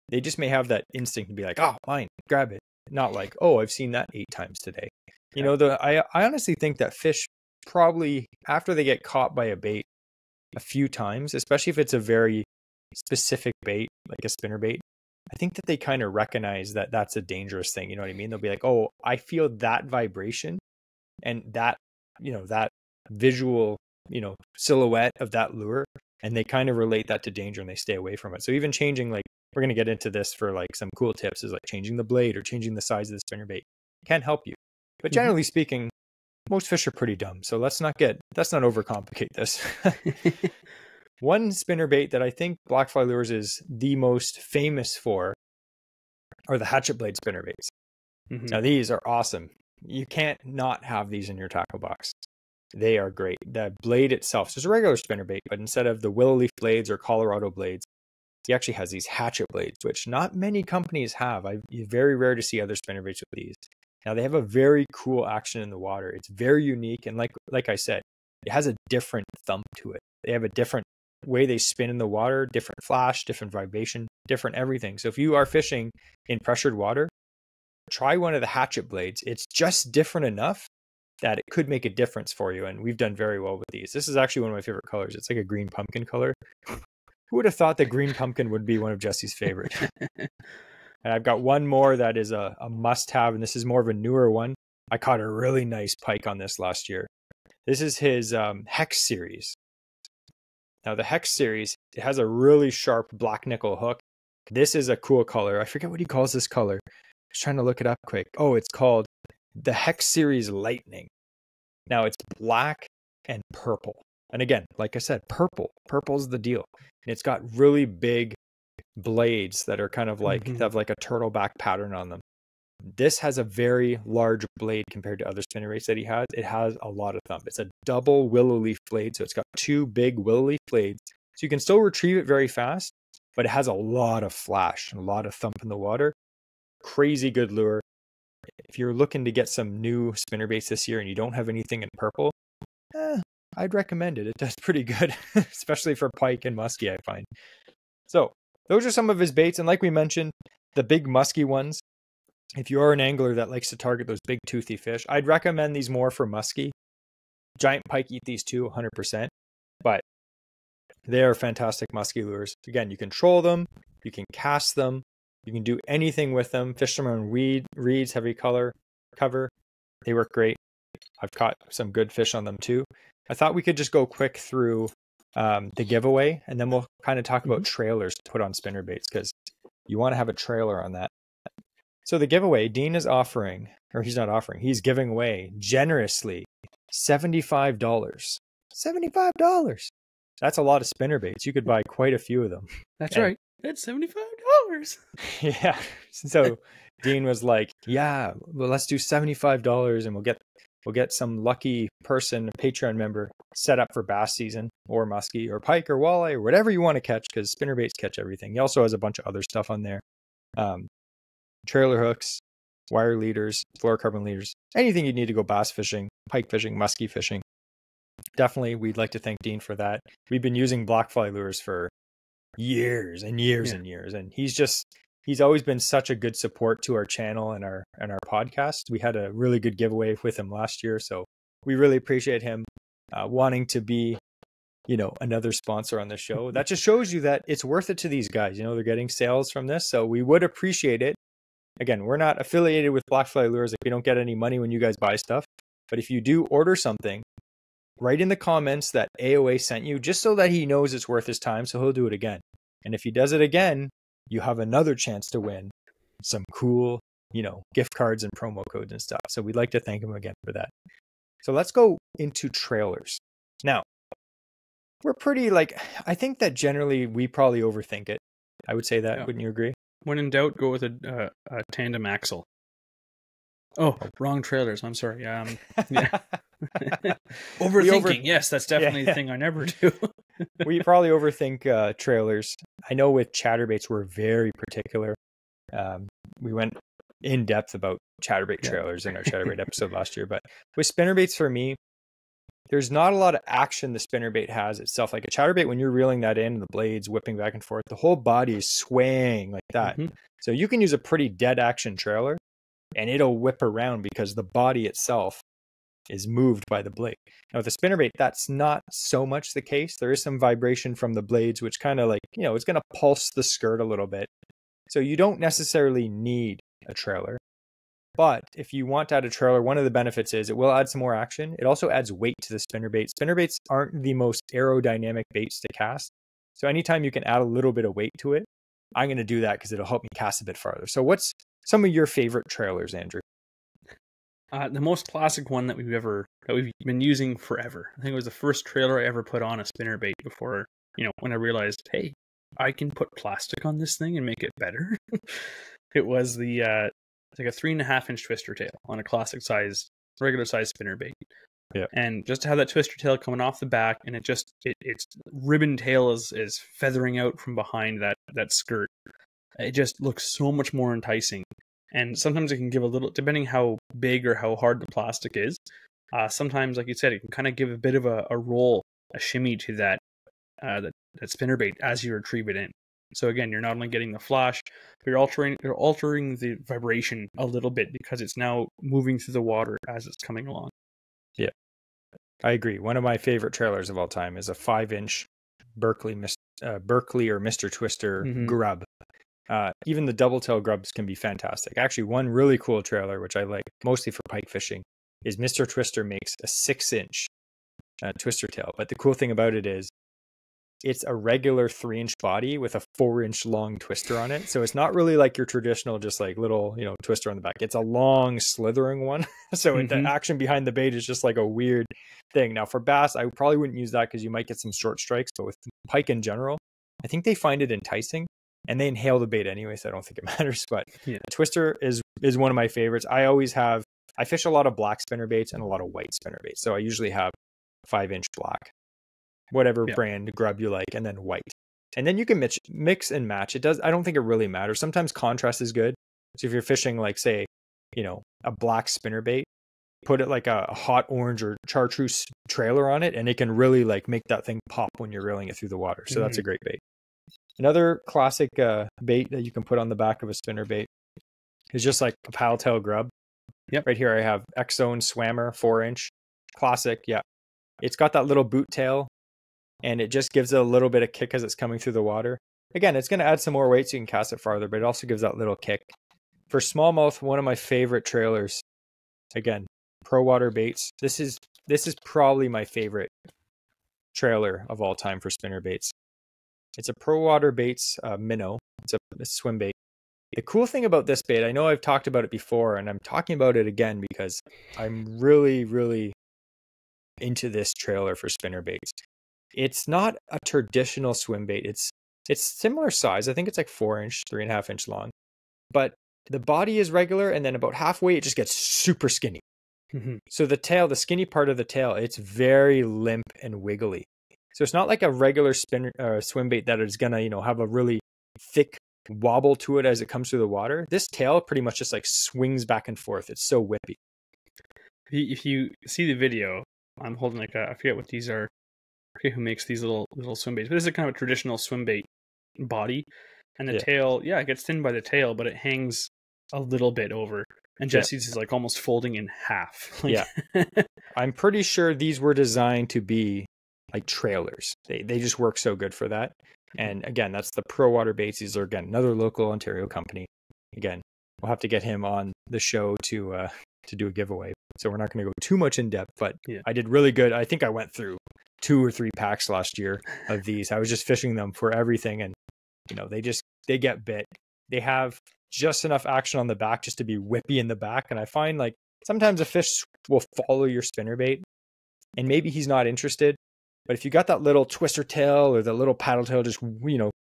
A: They just may have that instinct to be like, oh, mine, grab it. Not like, oh, I've seen that 8 times today. I honestly think that fish probably, after they get caught by a bait a few times, especially if it's a very specific bait, like a spinnerbait, I think that they kind of recognize that that's a dangerous thing. You know what I mean? They'll be like, oh, I feel that vibration and that, that visual, silhouette of that lure. And they kind of relate that to danger and they stay away from it. So even changing, like, we're going to get into this for like some cool tips, is like changing the blade or changing the size of the spinnerbait can help you. But generally speaking, most fish are pretty dumb. So let's not overcomplicate this. One spinnerbait that I think Blackfly Lures is the most famous for are the hatchet blade spinnerbaits. Now these are awesome. You can't not have these in your tackle box. They are great. The blade itself, so it's a regular spinnerbait, but instead of the willow leaf blades or Colorado blades, he actually has these hatchet blades, which not many companies have. It's very rare to see other spinnerbaits with these. Now they have a very cool action in the water. It's very unique, and like I said, it has a different thump to it. They have a different way they spin in the water, different flash, different vibration, different everything. So if you are fishing in pressured water, try one of the hatchet blades. It's just different enough that it could make a difference for you, and we've done very well with these. This is actually one of my favorite colors. It's like a green pumpkin color. Who would have thought that green pumpkin would be one of Jesse's favorite? And I've got one more that is a must-have, and this is more of a newer one. I caught a really nice pike on this last year. This is his Hex series. Now the Hex series, it has a really sharp black nickel hook. This is a cool color. I forget what he calls this color. I was trying to look it up quick. Oh, it's called the Hex series Lightning. Now it's black and purple. And again, like I said, purple's the deal. And it's got really big blades that are kind of like, have like a turtleback pattern on them. This has a very large blade compared to other spinnerbaits that he has. It has a lot of thump. It's a double willow leaf blade. So it's got two big willow leaf blades. So you can still retrieve it very fast, but it has a lot of flash, a lot of thump in the water. Crazy good lure. If you're looking to get some new spinnerbaits this year and you don't have anything in purple, I'd recommend it. It does pretty good, especially for pike and musky, I find. So those are some of his baits. And like we mentioned, the big musky ones, if you are an angler that likes to target those big toothy fish, I'd recommend these more for musky. Giant pike eat these too, 100%. But they are fantastic musky lures. Again, you can troll them, you can cast them, you can do anything with them. Fish them on reeds, heavy color, cover. They work great. I've caught some good fish on them too. I thought we could just go quick through the giveaway, and then we'll kind of talk about trailers to put on spinnerbaits, because you want to have a trailer on that. So the giveaway, Dean is offering, or he's not offering, he's giving away generously $75. $75. That's a lot of spinnerbaits. You could buy quite a few of them.
B: That's right. That's $75.
A: Yeah. So Dean was like, yeah, well, let's do $75 and we'll get some lucky person, a Patreon member, set up for bass season or musky or pike or walleye or whatever you want to catch, because spinnerbaits catch everything. He also has a bunch of other stuff on there. Trailer hooks, wire leaders, fluorocarbon leaders, anything you need to go bass fishing, pike fishing, musky fishing. Definitely, we'd like to thank Dean for that. We've been using Blackfly lures for years and years and years, and he's always been such a good support to our channel and our podcast. We had a really good giveaway with him last year, so we really appreciate him wanting to be, another sponsor on the show. That just shows you that it's worth it to these guys. They're getting sales from this, so we would appreciate it. Again, we're not affiliated with Blackfly lures. Like, we don't get any money when you guys buy stuff, but if you do order something, write in the comments that AOA sent you, just so that he knows it's worth his time, so he'll do it again. And if he does it again, you have another chance to win some cool, gift cards and promo codes and stuff. So we'd like to thank him again for that. So let's go into trailers. Now, we're pretty I think that generally we probably overthink it. I would say that. Yeah. Wouldn't you agree?
B: When in doubt, go with a tandem axle. Oh, wrong trailers. I'm sorry. Yeah. Overthinking. Yes, that's definitely the thing I never do.
A: We probably overthink trailers. I know with chatterbaits, we're very particular. We went in depth about chatterbait trailers in our chatterbait episode last year. But with spinnerbaits, for me, there's not a lot of action the spinnerbait has itself. Like a chatterbait, when you're reeling that in, the blades whipping back and forth, the whole body is swaying like that. So you can use a pretty dead action trailer and it'll whip around because the body itself is moved by the blade. Now with a spinnerbait, that's not so much the case. There is some vibration from the blades, which kind of it's going to pulse the skirt a little bit. So you don't necessarily need a trailer. But if you want to add a trailer, one of the benefits is it will add some more action. It also adds weight to the spinnerbait. Spinnerbaits aren't the most aerodynamic baits to cast. So anytime you can add a little bit of weight to it, I'm going to do that because it'll help me cast a bit farther. So what's some of your favorite trailers, Andrew?
B: The most classic one that we've been using forever. I think it was the first trailer I ever put on a spinnerbait before, when I realized, hey, I can put plastic on this thing and make it better. It was the It's like a 3.5-inch twister tail on a classic size, regular size spinnerbait.
A: Yeah.
B: And just to have that twister tail coming off the back, and its ribbon tail is feathering out from behind that skirt. It just looks so much more enticing. And sometimes it can give a little, depending how big or how hard the plastic is. Sometimes, like you said, it can kind of give a bit of a roll, a shimmy to that spinnerbait as you retrieve it in. So again, you're not only getting the flash, but you're altering the vibration a little bit because it's now moving through the water as it's coming along.
A: Yeah, I agree. One of my favorite trailers of all time is a 5-inch Berkeley or Mr. Twister grub. Even the double tail grubs can be fantastic. Actually, one really cool trailer, which I like mostly for pike fishing, is Mr. Twister makes a 6-inch twister tail. But the cool thing about it is it's a regular 3-inch body with a 4-inch long twister on it. So it's not really like your traditional, just like little, twister on the back. It's a long slithering one. So the action behind the bait is just like a weird thing. Now for bass, I probably wouldn't use that because you might get some short strikes. But with pike in general, I think they find it enticing and they inhale the bait anyway. So I don't think it matters. But twister is one of my favorites. I fish a lot of black spinner baits and a lot of white spinner baits. So I usually have 5-inch black, whatever brand grub you like, and then white. And then you can mix and match. I don't think it really matters. Sometimes contrast is good. So if you're fishing like, say, a black spinnerbait, put it like a hot orange or chartreuse trailer on it, and it can really like make that thing pop when you're reeling it through the water. So that's a great bait. Another classic bait that you can put on the back of a spinnerbait is just like a paddle-tail grub. Yep. Right here I have X-Zone Swammer 4-inch. Classic, yeah. It's got that little boot tail, and it just gives it a little bit of kick as it's coming through the water. Again, it's going to add some more weight so you can cast it farther, but it also gives that little kick. For smallmouth, one of my favorite trailers, again, Pro Water Baits. This is probably my favorite trailer of all time for spinner baits. It's a Pro Water Baits minnow. It's a swim bait. The cool thing about this bait, I know I've talked about it before, and I'm talking about it again because I'm really, really into this trailer for spinner baits. It's not a traditional swim bait. It's similar size. I think it's like 4-inch, 3.5-inch long. But the body is regular, and then about halfway, it just gets super skinny. So the tail, the skinny part of the tail, it's very limp and wiggly. So it's not like a regular swim bait that is gonna, have a really thick wobble to it as it comes through the water. This tail pretty much just like swings back and forth. It's so whippy.
B: If you see the video, I'm holding like I forget what these are. I forget who makes these little swim baits, but this is kind of a traditional swim bait body, and the tail, it gets thin by the tail, but it hangs a little bit over. And Jesse's is like almost folding in half.
A: I'm pretty sure these were designed to be like trailers. They just work so good for that. And again, that's the Pro Water Baits. These are, again, another local Ontario company. Again, we'll have to get him on the show to do a giveaway. So we're not going to go too much in depth, but I did really good. I think I went through 2 or 3 packs last year of these. I was just fishing them for everything. And, they get bit. They have just enough action on the back just to be whippy in the back. And I find like sometimes a fish will follow your spinnerbait and maybe he's not interested. But if you got that little twister tail or the little paddle tail just,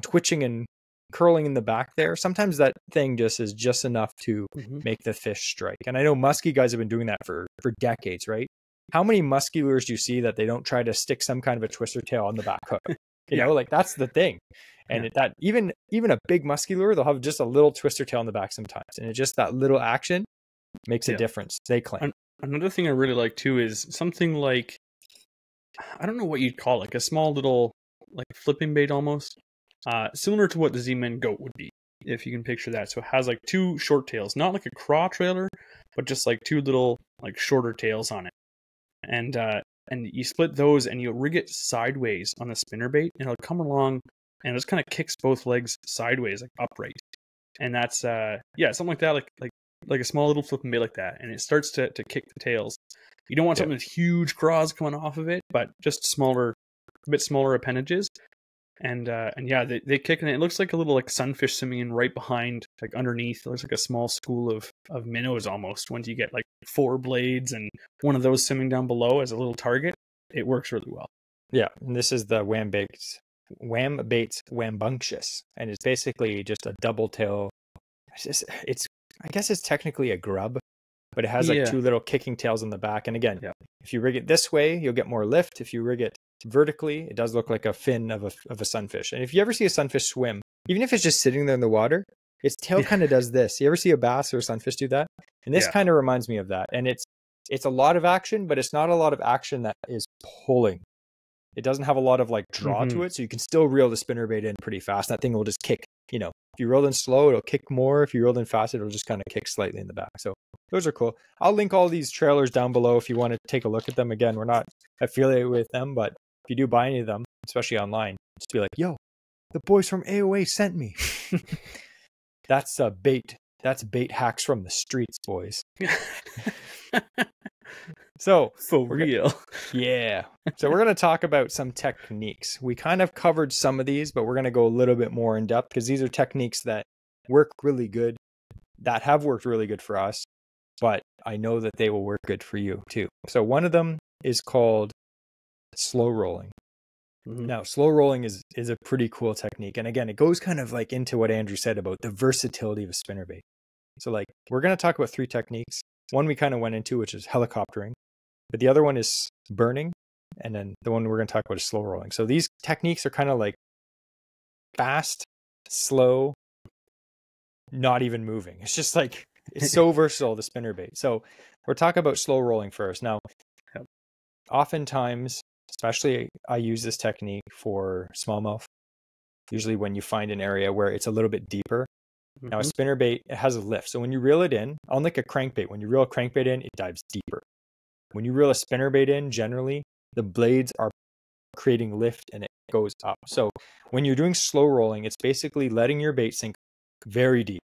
A: twitching and curling in the back there, sometimes that thing just is just enough to make the fish strike. And I know musky guys have been doing that for decades, right? How many musky lures do you see that they don't try to stick some kind of a twister tail on the back hook? You know, like that's the thing. And that even a big musky lure, they'll have just a little twister tail on the back sometimes. And it's just that little action makes a difference, they claim.
B: Another thing I really like too is something like, I don't know what you'd call it, like a small little like flipping bait almost. Similar to what the Z-Man goat would be, if you can picture that. So it has like 2 short tails, not like a craw trailer, but just like 2 little like shorter tails on it. And you split those and you rig it sideways on the spinnerbait, and it'll come along and it just kind of kicks both legs sideways, like upright. And that's something like that, like a small little flipping bait like that, and it starts to kick the tails. You don't want something with huge craws coming off of it, but just a bit smaller appendages. And they kick, and it looks like a little like sunfish swimming in right behind, like underneath. It looks like a small school of minnows almost. Once you get like 4 blades and one of those swimming down below as a little target, it works really well. Yeah,
A: and this is the Wham Baits Wambunctious, and it's basically just a double tail. It's I guess it's technically a grub, but it has like
B: Yeah.
A: two little kicking tails on the back. And again,
B: Yeah.
A: if you rig it this way, you'll get more lift. If you rig it vertically, it does look like a fin of a sunfish. And if you ever see a sunfish swim, even if it's just sitting there in the water, its tail kind of does this. You ever see a bass or a sunfish do that? And this kind of reminds me of that. And it's a lot of action, but it's not a lot of action that is pulling. It doesn't have a lot of like draw to it, so you can still reel the spinnerbait in pretty fast. That thing will just kick, you know, if you reel in slow, it'll kick more. If you reel in fast, it'll just kind of kick slightly in the back. So those are cool. I'll link all these trailers down below if you want to take a look at them. Again, we're not affiliated with them, but if you do buy any of them, especially online, just be like, yo, the boys from AOA sent me. That's bait. That's bait hacks from the streets, boys. So
B: for real.
A: Yeah. So we're going to talk about some techniques. We kind of covered some of these, but we're going to go a little bit more in depth because these are techniques that work really good, that have worked really good for us, but I know that they will work good for you too. So one of them is called slow rolling. Now, slow rolling is a pretty cool technique. And again, it goes kind of like into what Andrew said about the versatility of a spinnerbait. So like, we're going to talk about 3 techniques. One we kind of went into, which is helicoptering, but the other one is burning. And then the one we're going to talk about is slow rolling. So these techniques are kind of like fast, slow, not even moving. It's just like, it's so versatile, the spinnerbait. So we're talking about slow rolling first. Now, oftentimes, especially I use this technique for smallmouth, usually when you find an area where it's a little bit deeper. Now a spinnerbait, it has a lift. So when you reel it in, unlike a crankbait, when you reel a crankbait in, it dives deeper. When you reel a spinnerbait in, generally, the blades are creating lift and it goes up. So when you're doing slow rolling, it's basically letting your bait sink very deep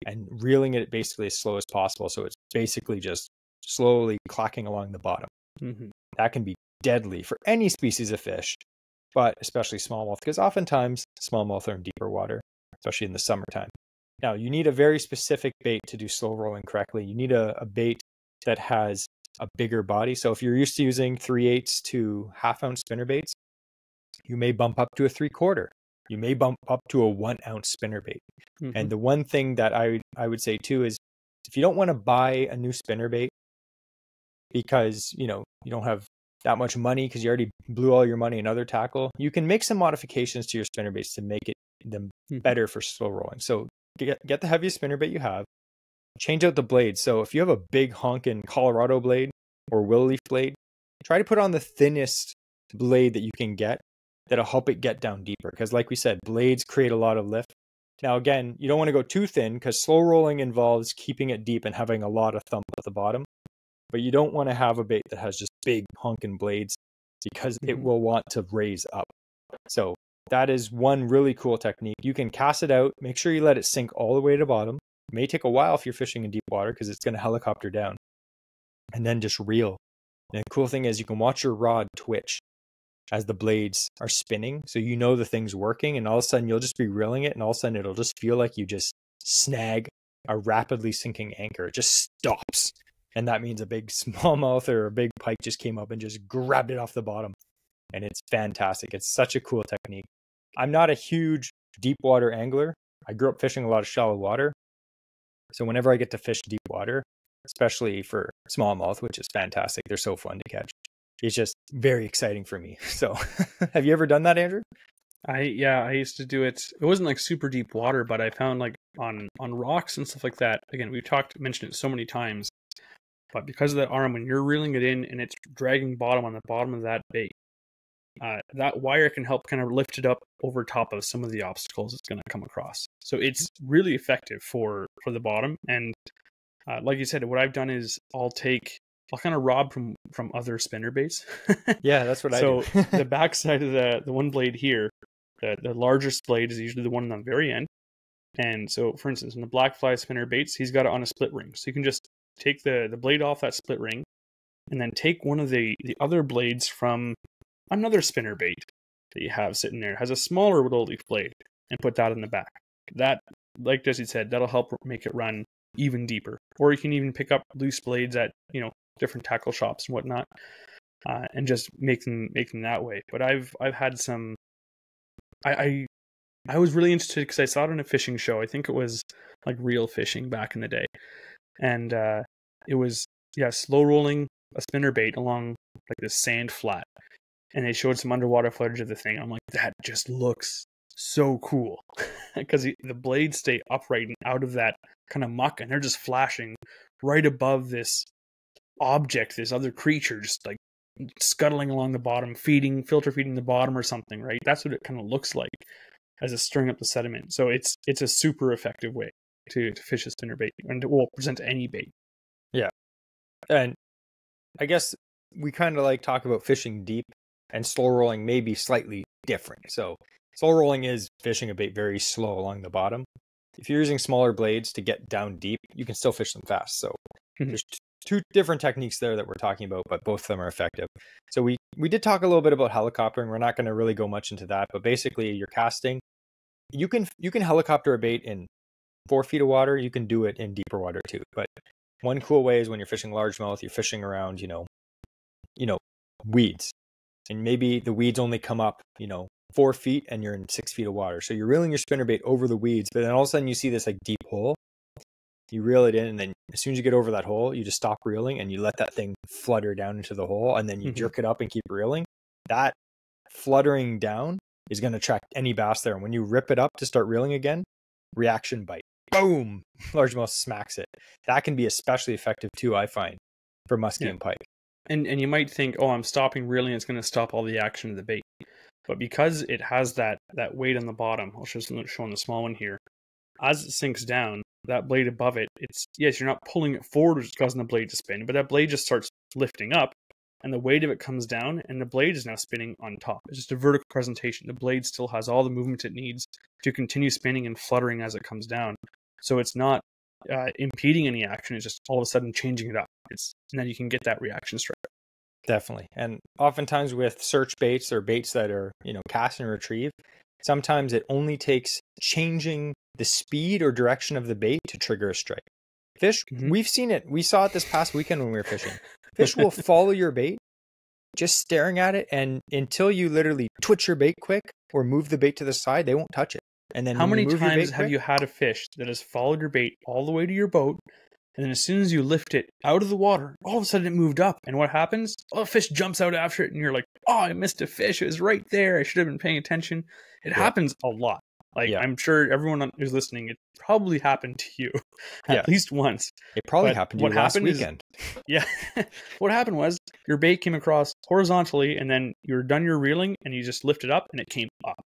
A: and reeling it basically as slow as possible. So it's basically just slowly clacking along the bottom. That can be deadly for any species of fish, but especially smallmouth, because oftentimes smallmouth are in deeper water, especially in the summertime. Now, you need a very specific bait to do slow rolling correctly. You need a bait that has a bigger body. So if you're used to using 3/8 to 1/2 ounce spinnerbaits, you may bump up to a 3/4. You may bump up to a 1 ounce spinnerbait. And the one thing that I would say too is if you don't want to buy a new spinnerbait because, you know, you don't have that much money because you already blew all your money in other tackle, you can make some modifications to your spinnerbaits to make them better for slow rolling. So get the heaviest spinnerbait you have, change out the blades. So if you have a big honkin' Colorado blade or willow leaf blade, try to put on the thinnest blade that you can get that'll help it get down deeper. Because like we said, blades create a lot of lift. Now, again, you don't want to go too thin because slow rolling involves keeping it deep and having a lot of thump at the bottom. But you don't want to have a bait that has just big honkin' blades because it will want to raise up. So that is one really cool technique. You can cast it out, make sure you let it sink all the way to the bottom. It may take a while if you're fishing in deep water because it's going to helicopter down. And then just reel. And the cool thing is you can watch your rod twitch as the blades are spinning. So you know the thing's working and all of a sudden you'll just be reeling it and all of a sudden it'll just feel like you just snag a rapidly sinking anchor. It just stops. And that means a big smallmouth or a big pike just came up and just grabbed it off the bottom. And it's fantastic. It's such a cool technique. I'm not a huge deep water angler. I grew up fishing a lot of shallow water. So whenever I get to fish deep water, especially for smallmouth, which is fantastic, they're so fun to catch. It's just very exciting for me. So have you ever done that, Andrew?
B: I used to do it. It wasn't like super deep water, but I found like on rocks and stuff like that. Again, we've mentioned it so many times, but because of that arm, when you're reeling it in and it's dragging bottom on the bottom of that bait, that wire can help kind of lift it up over top of some of the obstacles it's going to come across. So it's really effective for the bottom. And like you said, what I've done is I'll kind of rob from other spinnerbaits.
A: Yeah, that's what I do.
B: So the backside of the one blade here, the largest blade is usually the one on the very end. And so, for instance, in the Blackfly spinnerbaits, he's got it on a split ring. So you can just take the blade off that split ring and then take one of the other blades from another spinnerbait that you have sitting there. It has a smaller willow leaf blade and put that in the back. That, like Jesse said, that'll help make it run even deeper. Or you can even pick up loose blades at, you know, different tackle shops and whatnot, and just make them that way. But I've had some. I was really interested because I saw it on a fishing show. I think it was like reel fishing back in the day. And it was, slow rolling a spinnerbait along like this sand flat. And they showed some underwater footage of the thing. I'm like, that just looks so cool. Because the blades stay upright and out of that kind of muck, and they're just flashing right above this object, this other creature, just like scuttling along the bottom, filter feeding the bottom or something, right? That's what it kind of looks like as it's stirring up the sediment. So it's a super effective way to fish a spinnerbait and present any bait.
A: Yeah. And I guess we kind of like talk about fishing deep, and slow rolling may be slightly different. So slow rolling is fishing a bait very slow along the bottom. If you're using smaller blades to get down deep, you can still fish them fast. So there's two different techniques there that we're talking about, but both of them are effective. So we did talk a little bit about helicoptering. We're not going to really go much into that, but basically you're casting. You can helicopter a bait in 4 feet of water. You can do it in deeper water too. But one cool way is when you're fishing largemouth, you're fishing around, weeds. And maybe the weeds only come up, 4 feet, and you're in 6 feet of water. So you're reeling your spinnerbait over the weeds, but then all of a sudden you see this like deep hole. You reel it in, and then as soon as you get over that hole, you just stop reeling and you let that thing flutter down into the hole, and then you jerk it up and keep reeling. That fluttering down is going to attract any bass there. And when you rip it up to start reeling again, reaction bite. Boom! Largemouth smacks it. That can be especially effective too, I find, for musky and pike.
B: And you might think, oh, I'm stopping reeling, it's going to stop all the action of the bait. But because it has that weight on the bottom, I'll just show on the small one here. As it sinks down, that blade above it, you're not pulling it forward, which is causing the blade to spin, but that blade just starts lifting up, and the weight of it comes down, and the blade is now spinning on top. It's just a vertical presentation. The blade still has all the movement it needs to continue spinning and fluttering as it comes down. So it's not impeding any action, it's just all of a sudden changing it up. And then you can get that reaction strike.
A: Definitely. And oftentimes with search baits or baits that are, cast and retrieve, sometimes it only takes changing the speed or direction of the bait to trigger a strike. Fish, we've seen it. We saw it this past weekend when we were fishing. Fish will follow your bait, just staring at it, and until you literally twitch your bait quick or move the bait to the side, they won't touch it. And then
B: how many times have you had a fish that has followed your bait all the way to your boat, and then as soon as you lift it out of the water, all of a sudden it moved up, and what happens? Oh, a fish jumps out after it, and you're like, oh, I missed a fish. It was right there. I should have been paying attention. It happens a lot. I'm sure everyone who's listening, it probably happened to you at least once.
A: It probably happened to you last weekend.
B: What happened was your bait came across horizontally, and then you're done your reeling, and you just lift it up, and it came up.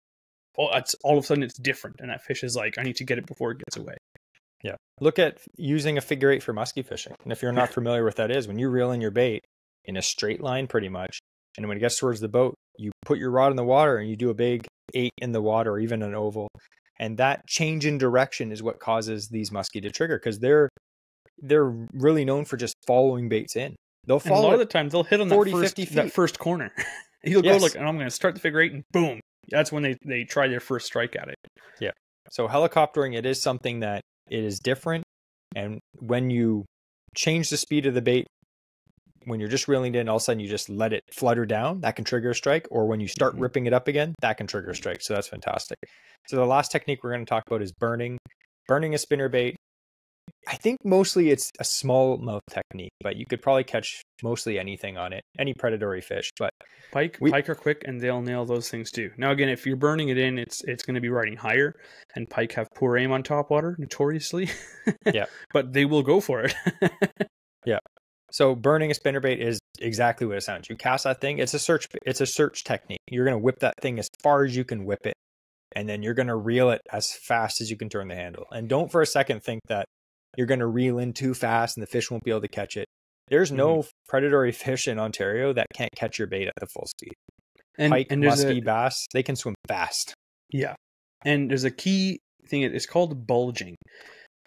B: Oh, all of a sudden it's different, and that fish is like, I need to get it before it gets away.
A: Yeah. Look at using a figure 8 for musky fishing. And if you're not familiar with that is, when you reel in your bait in a straight line pretty much, and when it gets towards the boat, you put your rod in the water and you do a big 8 in the water or even an oval. And that change in direction is what causes these musky to trigger, because they're really known for just following baits in. They'll follow.
B: And a lot of the time they'll hit on
A: 40, 50 feet.
B: That first corner. He'll go like, and I'm going to start the figure 8, and boom. That's when they try their first strike at it.
A: Yeah. So helicoptering, it is something that it is different. And when you change the speed of the bait, when you're just reeling it in, all of a sudden you just let it flutter down, that can trigger a strike. Or when you start ripping it up again, that can trigger a strike. So that's fantastic. So the last technique we're going to talk about is burning. Burning a spinnerbait. I think mostly it's a smallmouth technique, but you could probably catch mostly anything on it, any predatory fish. But
B: pike are quick, and they'll nail those things too. Now again, if you're burning it in, it's going to be riding higher, and pike have poor aim on top water notoriously.
A: Yeah,
B: but they will go for it.
A: Yeah. So burning a spinnerbait is exactly what it sounds. You cast that thing. It's a search technique. You're going to whip that thing as far as you can whip it, and then you're going to reel it as fast as you can turn the handle. And don't for a second think that you're going to reel in too fast and the fish won't be able to catch it. There's no predatory fish in Ontario that can't catch your bait at the full speed. Pike, musky, bass, they can swim fast.
B: Yeah. And there's a key thing. It's called bulging.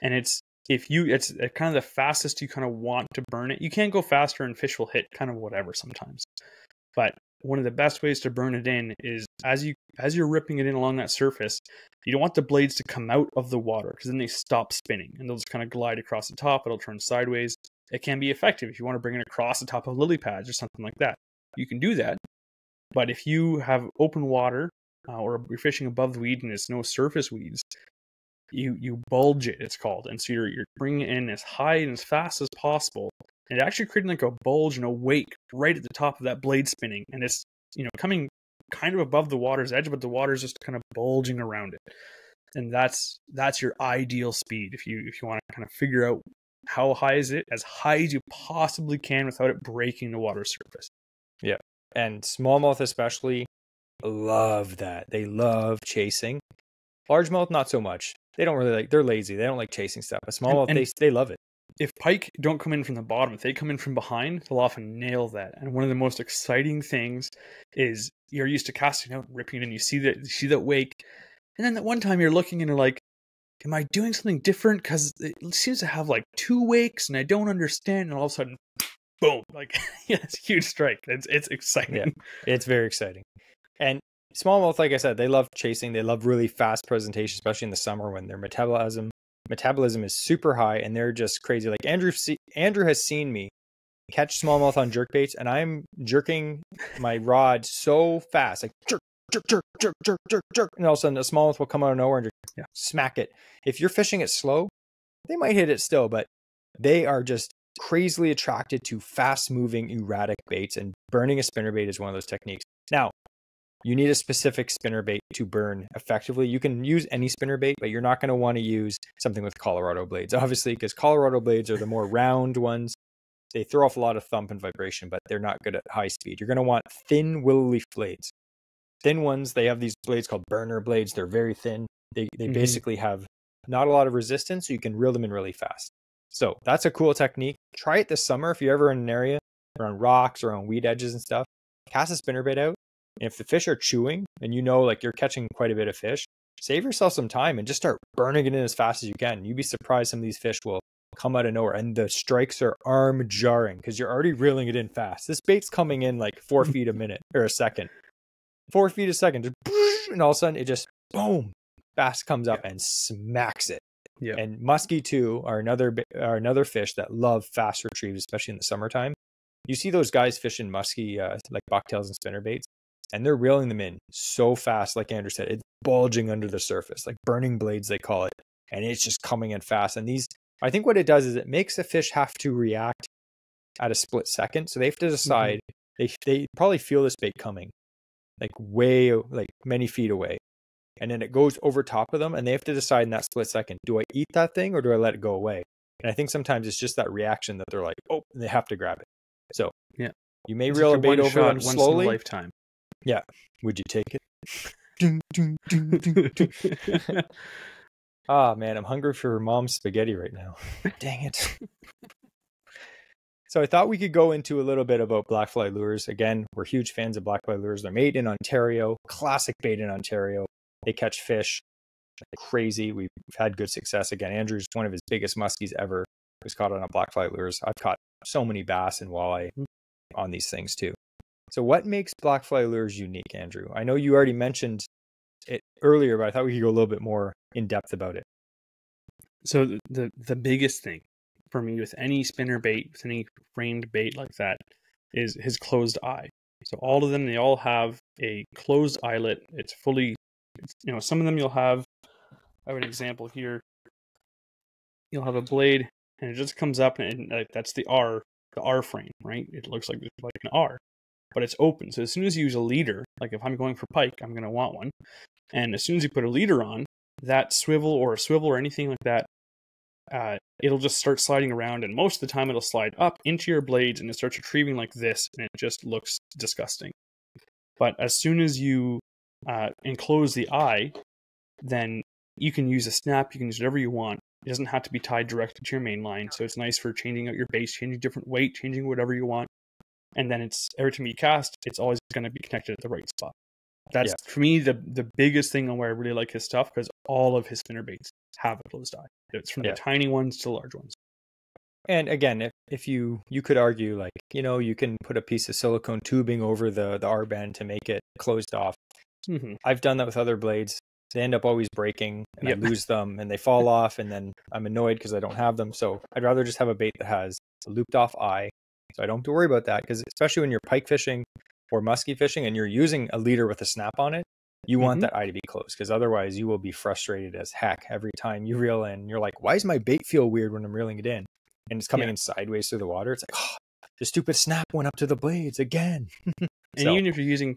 B: And it's kind of the fastest you kind of want to burn it. You can't go faster and fish will hit kind of whatever sometimes. But one of the best ways to burn it in is as you're ripping it in along that surface, you don't want the blades to come out of the water, because then they stop spinning and they'll just kind of glide across the top. It'll turn sideways. It can be effective if you want to bring it across the top of lily pads or something like that. You can do that. But if you have open water or you're fishing above the weed and there's no surface weeds, you bulge it, it's called, and so you're bringing it in as high and as fast as possible, and it actually creating like a bulge and a wake right at the top of that blade spinning, and it's coming kind of above the water's edge, but the water's just kind of bulging around it, and that's your ideal speed if you want to kind of figure out how high is it, as high as you possibly can without it breaking the water surface.
A: Yeah, and smallmouth especially love that. They love chasing. Largemouth not so much. They don't really they're lazy. They don't like chasing stuff. But smallmouth, they love it.
B: If pike don't come in from the bottom, if they come in from behind, they'll often nail that. And one of the most exciting things is you're used to casting out and ripping, and you see that wake, and then that one time you're looking and you're like, am I doing something different? Because it seems to have like 2 wakes and I don't understand. And all of a sudden, boom, like it's a huge strike. It's exciting.
A: Yeah, it's very exciting. And smallmouth, like I said, they love chasing. They love really fast presentation, especially in the summer when their metabolism is super high and they're just crazy. Like Andrew has seen me catch smallmouth on jerkbaits, and I'm jerking my rod so fast, like jerk, jerk, jerk, jerk, jerk, jerk, jerk, and all of a sudden the smallmouth will come out of nowhere and just smack it. If you're fishing it slow, they might hit it still, but they are just crazily attracted to fast-moving, erratic baits, and burning a spinnerbait is one of those techniques. Now, you need a specific spinnerbait to burn effectively. You can use any spinnerbait, but you're not going to want to use something with Colorado blades, obviously, because Colorado blades are the more round ones. They throw off a lot of thump and vibration, but they're not good at high speed. You're going to want thin willow leaf blades. Thin ones, they have these blades called burner blades. They're very thin. They basically have not a lot of resistance, so you can reel them in really fast. So that's a cool technique. Try it this summer if you're ever in an area around rocks or on weed edges and stuff. Cast a spinnerbait out. And if the fish are chewing and like you're catching quite a bit of fish, save yourself some time and just start burning it in as fast as you can. You'd be surprised some of these fish will come out of nowhere, and the strikes are arm jarring because you're already reeling it in fast. This bait's coming in like 4 feet a minute or a second. 4 feet a second, just, and all of a sudden it just boom, bass comes up and smacks it. Yeah. And musky too are another fish that love fast retrieves, especially in the summertime. You see those guys fishing musky like bucktails and spinnerbaits, and they're reeling them in so fast, like Andrew said, it's bulging under the surface, like burning blades they call it, and it's just coming in fast. And these, I think what it does is it makes the fish have to react at a split second, so they have to decide. They probably feel this bait coming, like many feet away, and then it goes over top of them, and they have to decide in that split second, do I eat that thing or do I let it go away? And I think sometimes it's just that reaction that they're like, oh, and they have to grab it. So yeah, you may reel a bait over them slowly.
B: Once in a lifetime.
A: Yeah. Would you take it? Ah, man, I'm hungry for mom's spaghetti right now. Dang it. So I thought we could go into a little bit about Blackfly lures. Again, we're huge fans of Blackfly lures. They're made in Ontario, classic bait in Ontario. They catch fish like crazy. We've had good success. Again, Andrew's one of his biggest muskies ever was caught on a Blackfly lures. I've caught so many bass and walleye on these things too. So what makes Blackfly lures unique, Andrew? I know you already mentioned it earlier, but I thought we could go a little bit more in depth about it.
B: So the biggest thing for me with any spinnerbait, with any framed bait like that, is his closed eye. So all of them, they all have a closed eyelet. It's fully, some of them you'll have, I have an example here. You'll have a blade and it just comes up and that's the R frame, right? It looks like an R, but it's open. So as soon as you use a leader, like if I'm going for pike, I'm going to want one. And as soon as you put a leader on, that swivel or anything like that, it'll just start sliding around, and most of the time it'll slide up into your blades and it starts retrieving like this, and it just looks disgusting. But as soon as you enclose the eye, then you can use a snap, you can use whatever you want. It doesn't have to be tied directly to your main line, so it's nice for changing out your base, changing different weight, changing whatever you want. And then it's every time you cast, it's always going to be connected at the right spot. That's for me the biggest thing on where I really like his stuff, because all of his spinnerbaits have a closed eye. It's from the tiny ones to large ones.
A: And again, if you could argue, like, you can put a piece of silicone tubing over the R band to make it closed off. Mm-hmm. I've done that with other blades. They end up always breaking, and I lose them, and they fall off, and then I'm annoyed because I don't have them. So I'd rather just have a bait that has a looped off eye, so I don't have to worry about that. Because especially when you're pike fishing or musky fishing and you're using a leader with a snap on it, You want that eye to be closed, because otherwise you will be frustrated as heck every time you reel in. You're like, why does my bait feel weird when I'm reeling it in? And it's coming in sideways through the water. It's like, oh, the stupid snap went up to the blades again.
B: And even if you're using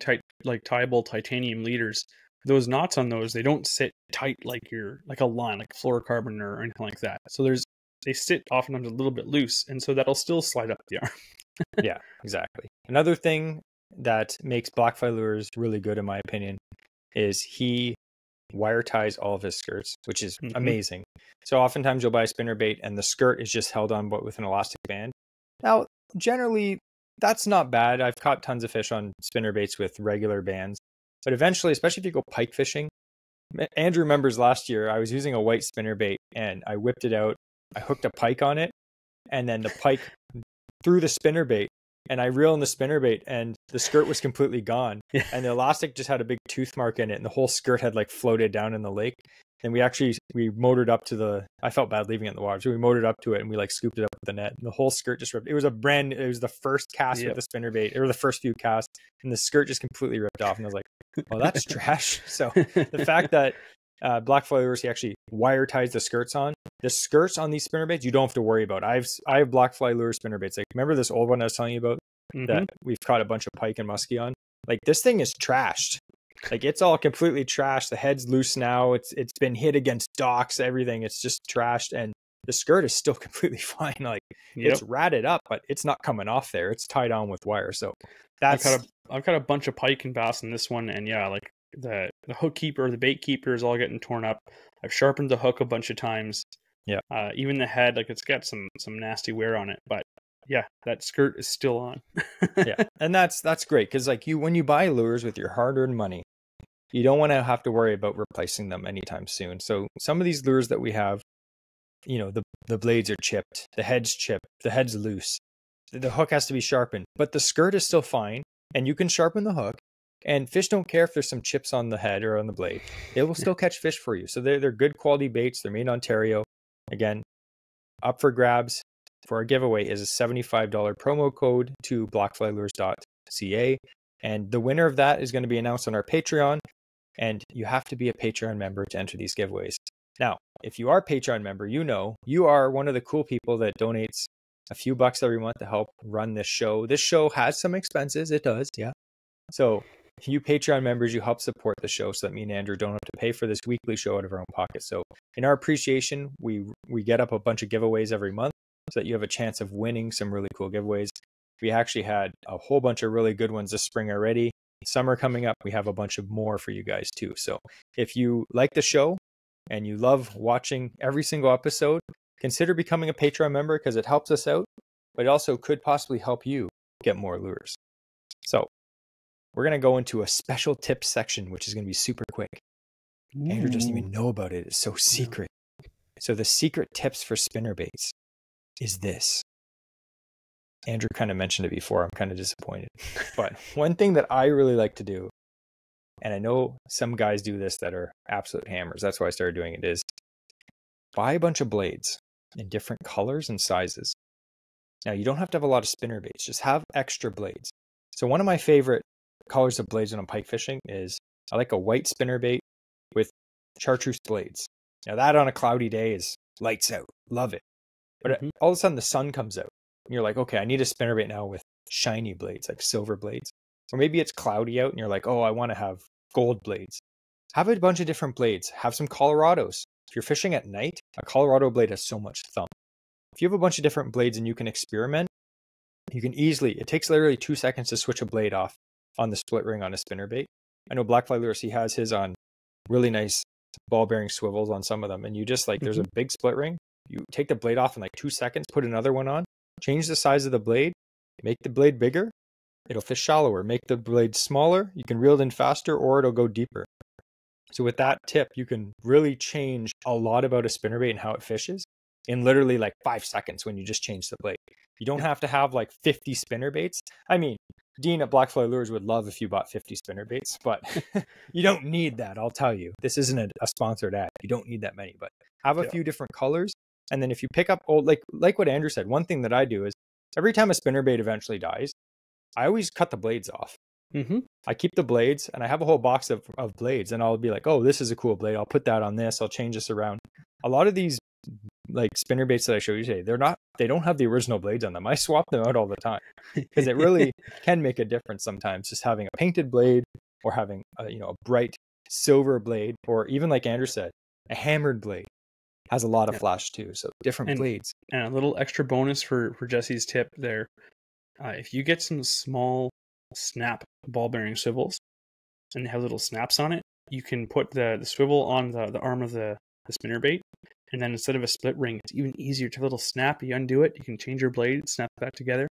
B: tieable titanium leaders, those knots on those, they don't sit tight like a line, like fluorocarbon or anything like that. So they sit oftentimes a little bit loose, and so that'll still slide up the arm.
A: Yeah, exactly. Another thing that makes Blackfly lures really good, in my opinion, is he wire ties all of his skirts, which is amazing. So oftentimes you'll buy a spinnerbait and the skirt is just held on with an elastic band. Now, generally, that's not bad. I've caught tons of fish on spinnerbaits with regular bands. But eventually, especially if you go pike fishing, Andrew remembers last year I was using a white spinnerbait and I whipped it out. I hooked a pike on it, and then the pike threw the spinnerbait, and I reeled in the spinnerbait, and the skirt was completely gone.
B: Yeah.
A: And the elastic just had a big tooth mark in it, and the whole skirt had like floated down in the lake. And we motored up to I felt bad leaving it in the water, so we motored up to it and we like scooped it up with the net. And the whole skirt just ripped. It was the first cast with the spinnerbait, or the first few casts, and the skirt just completely ripped off. And I was like, well, that's trash. So the fact that Blackfly lures, he actually wire ties the skirts on. The skirts on these spinnerbaits, you don't have to worry about. I have Blackfly lure spinnerbaits. Like, remember this old one I was telling you about that we've caught a bunch of pike and musky on? Like, this thing is trashed. Like, it's all completely trashed. The head's loose now. It's been hit against docks, everything. It's just trashed, and the skirt is still completely fine. Like, it's ratted up, but it's not coming off there. It's tied on with wire. So that's
B: I've got a bunch of pike and bass in this one, and yeah, like the hook keeper, the bait keeper is all getting torn up. I've sharpened the hook a bunch of times. Yeah. Even the head, like, it's got some nasty wear on it, but yeah, that skirt is still on.
A: Yeah, and that's great, because like when you buy lures with your hard-earned money, you don't want to have to worry about replacing them anytime soon. So some of these lures that we have, the blades are chipped, the head's chipped, the head's loose, the hook has to be sharpened, but the skirt is still fine, and you can sharpen the hook. And fish don't care if there's some chips on the head or on the blade; they will still catch fish for you. So they're good quality baits. They're made in Ontario. Again, up for grabs for our giveaway is a $75 promo code to blackflylures.ca. And the winner of that is going to be announced on our Patreon. And you have to be a Patreon member to enter these giveaways. Now, if you are a Patreon member, you are one of the cool people that donates a few bucks every month to help run this show. This show has some expenses. It does, yeah. So you Patreon members, you help support the show so that me and Andrew don't have to pay for this weekly show out of our own pocket. So in our appreciation, we get up a bunch of giveaways every month so that you have a chance of winning some really cool giveaways. We actually had a whole bunch of really good ones this spring already. Summer coming up, we have a bunch of more for you guys too. So if you like the show and you love watching every single episode, consider becoming a Patreon member, because it helps us out, but it also could possibly help you get more lures. So we're going to go into a special tips section, which is going to be super quick. Andrew doesn't even know about it. It's so secret. So the secret tips for spinnerbaits is this. Andrew kind of mentioned it before. I'm kind of disappointed. But one thing that I really like to do, and I know some guys do this that are absolute hammers, that's why I started doing it, is buy a bunch of blades in different colors and sizes. Now, you don't have to have a lot of spinnerbaits. Just have extra blades. So one of my favorite colors of blades when I'm pike fishing is I like a white spinnerbait with chartreuse blades. Now, that on a cloudy day is lights out. Love it. But all of a sudden the sun comes out and you're like, okay, I need a spinnerbait now with shiny blades, like silver blades. Or maybe it's cloudy out and you're like, oh, I want to have gold blades. Have a bunch of different blades. Have some Colorados. If you're fishing at night, a Colorado blade has so much thump. If you have a bunch of different blades and you can experiment, you can easily, it takes literally 2 seconds to switch a blade off on the split ring on a spinnerbait. I know Blackfly Lures, he has his on really nice ball bearing swivels on some of them. And you just like, there's a big split ring. You take the blade off in like 2 seconds, put another one on, change the size of the blade, make the blade bigger. It'll fish shallower. Make the blade smaller. You can reel it in faster, or it'll go deeper. So with that tip, you can really change a lot about a spinnerbait and how it fishes in literally like 5 seconds when you just change the blade. You don't have to have like 50 spinnerbaits. I mean, Dean at Blackfly Lures would love if you bought 50 spinnerbaits, but you don't need that. I'll tell you, this isn't a sponsored ad. You don't need that many, but have a few different colors. And then if you pick up old, like what Andrew said, one thing that I do is every time a spinnerbait eventually dies, I always cut the blades off. I keep the blades, and I have a whole box of blades, and I'll be like, oh, this is a cool blade. I'll put that on this. I'll change this around. A lot of these like spinner baits that I showed you today, they don't have the original blades on them. I swap them out all the time because it really can make a difference sometimes, just having a painted blade or having a bright silver blade, or even like Andrew said, a hammered blade has a lot of flash too. So different blades.
B: And a little extra bonus for Jesse's tip there. If you get some small snap ball bearing swivels and they have little snaps on it, you can put the swivel on the arm of the spinner bait, and then instead of a split ring, it's even easier to have a little snap. You undo it, you can change your blade, snap it back together.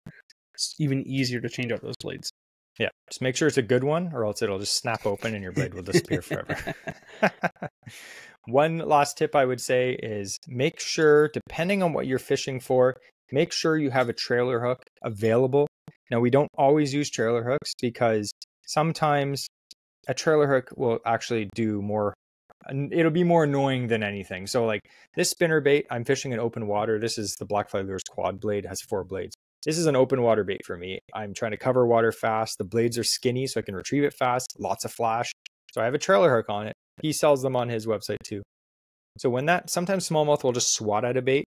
B: It's even easier to change out those blades.
A: Yeah, just make sure it's a good one, or else it'll just snap open and your blade will disappear forever. One last tip I would say is make sure, depending on what you're fishing for, make sure you have a trailer hook available. Now, we don't always use trailer hooks because sometimes a trailer hook will actually do more. It'll be more annoying than anything. So like this spinner bait, I'm fishing in open water. This is the Blackfly Lures quad blade, has 4 blades. This is an open water bait for me. I'm trying to cover water fast. The blades are skinny so I can retrieve it fast. Lots of flash. So I have a trailer hook on it. He sells them on his website too. So sometimes smallmouth will just swat at a bait.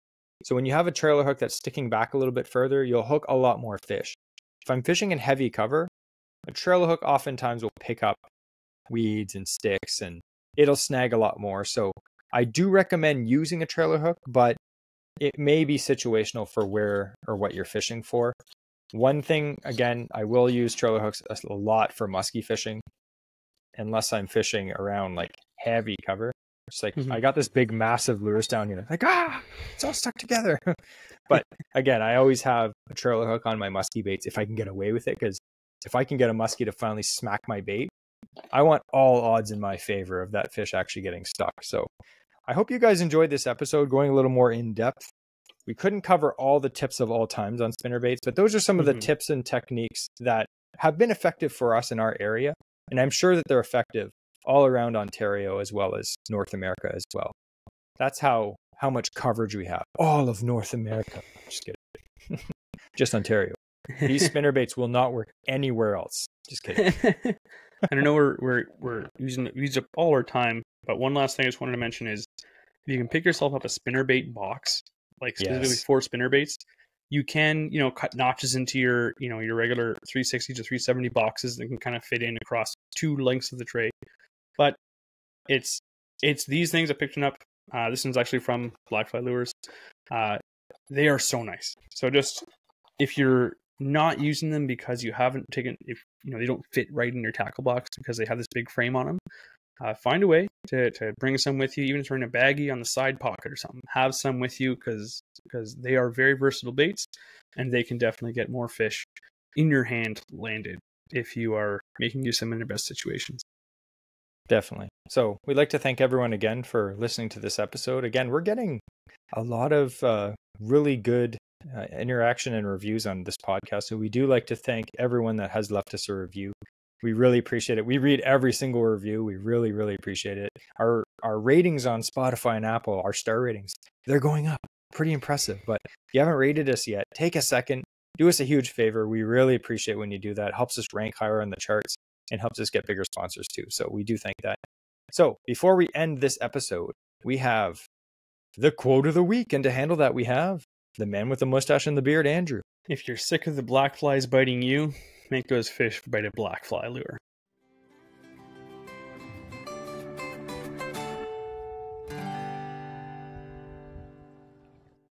A: So when you have a trailer hook that's sticking back a little bit further, you'll hook a lot more fish. If I'm fishing in heavy cover, a trailer hook oftentimes will pick up weeds and sticks and it'll snag a lot more. So I do recommend using a trailer hook, but it may be situational for where or what you're fishing for. One thing, again, I will use trailer hooks a lot for musky fishing, unless I'm fishing around like heavy cover. It's like, I got this big, massive lures down here. Like, it's all stuck together. But again, I always have a trailer hook on my musky baits if I can get away with it. Because if I can get a musky to finally smack my bait, I want all odds in my favor of that fish actually getting stuck. So I hope you guys enjoyed this episode, going a little more in depth. We couldn't cover all the tips of all times on spinnerbaits, but those are some of the tips and techniques that have been effective for us in our area. And I'm sure that they're effective all around Ontario as well as North America as well. That's how much coverage we have. All of North America. Just kidding. Just Ontario. These spinnerbaits will not work anywhere else. Just kidding.
B: And I know we're using up all our time, but one last thing I just wanted to mention is if you can pick yourself up a spinnerbait box, like specifically for spinnerbaits, you can, cut notches into your, your regular 360 to 370 boxes that can kind of fit in across 2 lengths of the tray. But it's these things I picked up. This one's actually from Blackfly Lures. They are so nice. So just if you're not using them because you haven't taken, if they don't fit right in your tackle box because they have this big frame on them, find a way to bring some with you, even if you're in a baggie on the side pocket or something. Have some with you because they are very versatile baits and they can definitely get more fish in your hand landed if you are making use of them in the best situations.
A: Definitely. So we'd like to thank everyone again for listening to this episode. Again, we're getting a lot of really good interaction and reviews on this podcast. So we do like to thank everyone that has left us a review. We really appreciate it. We read every single review. We really, really appreciate it. Our ratings on Spotify and Apple, our star ratings, they're going up. Pretty impressive. But if you haven't rated us yet, take a second. Do us a huge favor. We really appreciate when you do that. It helps us rank higher on the charts and helps us get bigger sponsors too. So we do thank that. So before we end this episode, we have the quote of the week. And to handle that, we have the man with the mustache and the beard, Andrew.
B: If you're sick of the black flies biting you, make those fish bite a blackfly lure.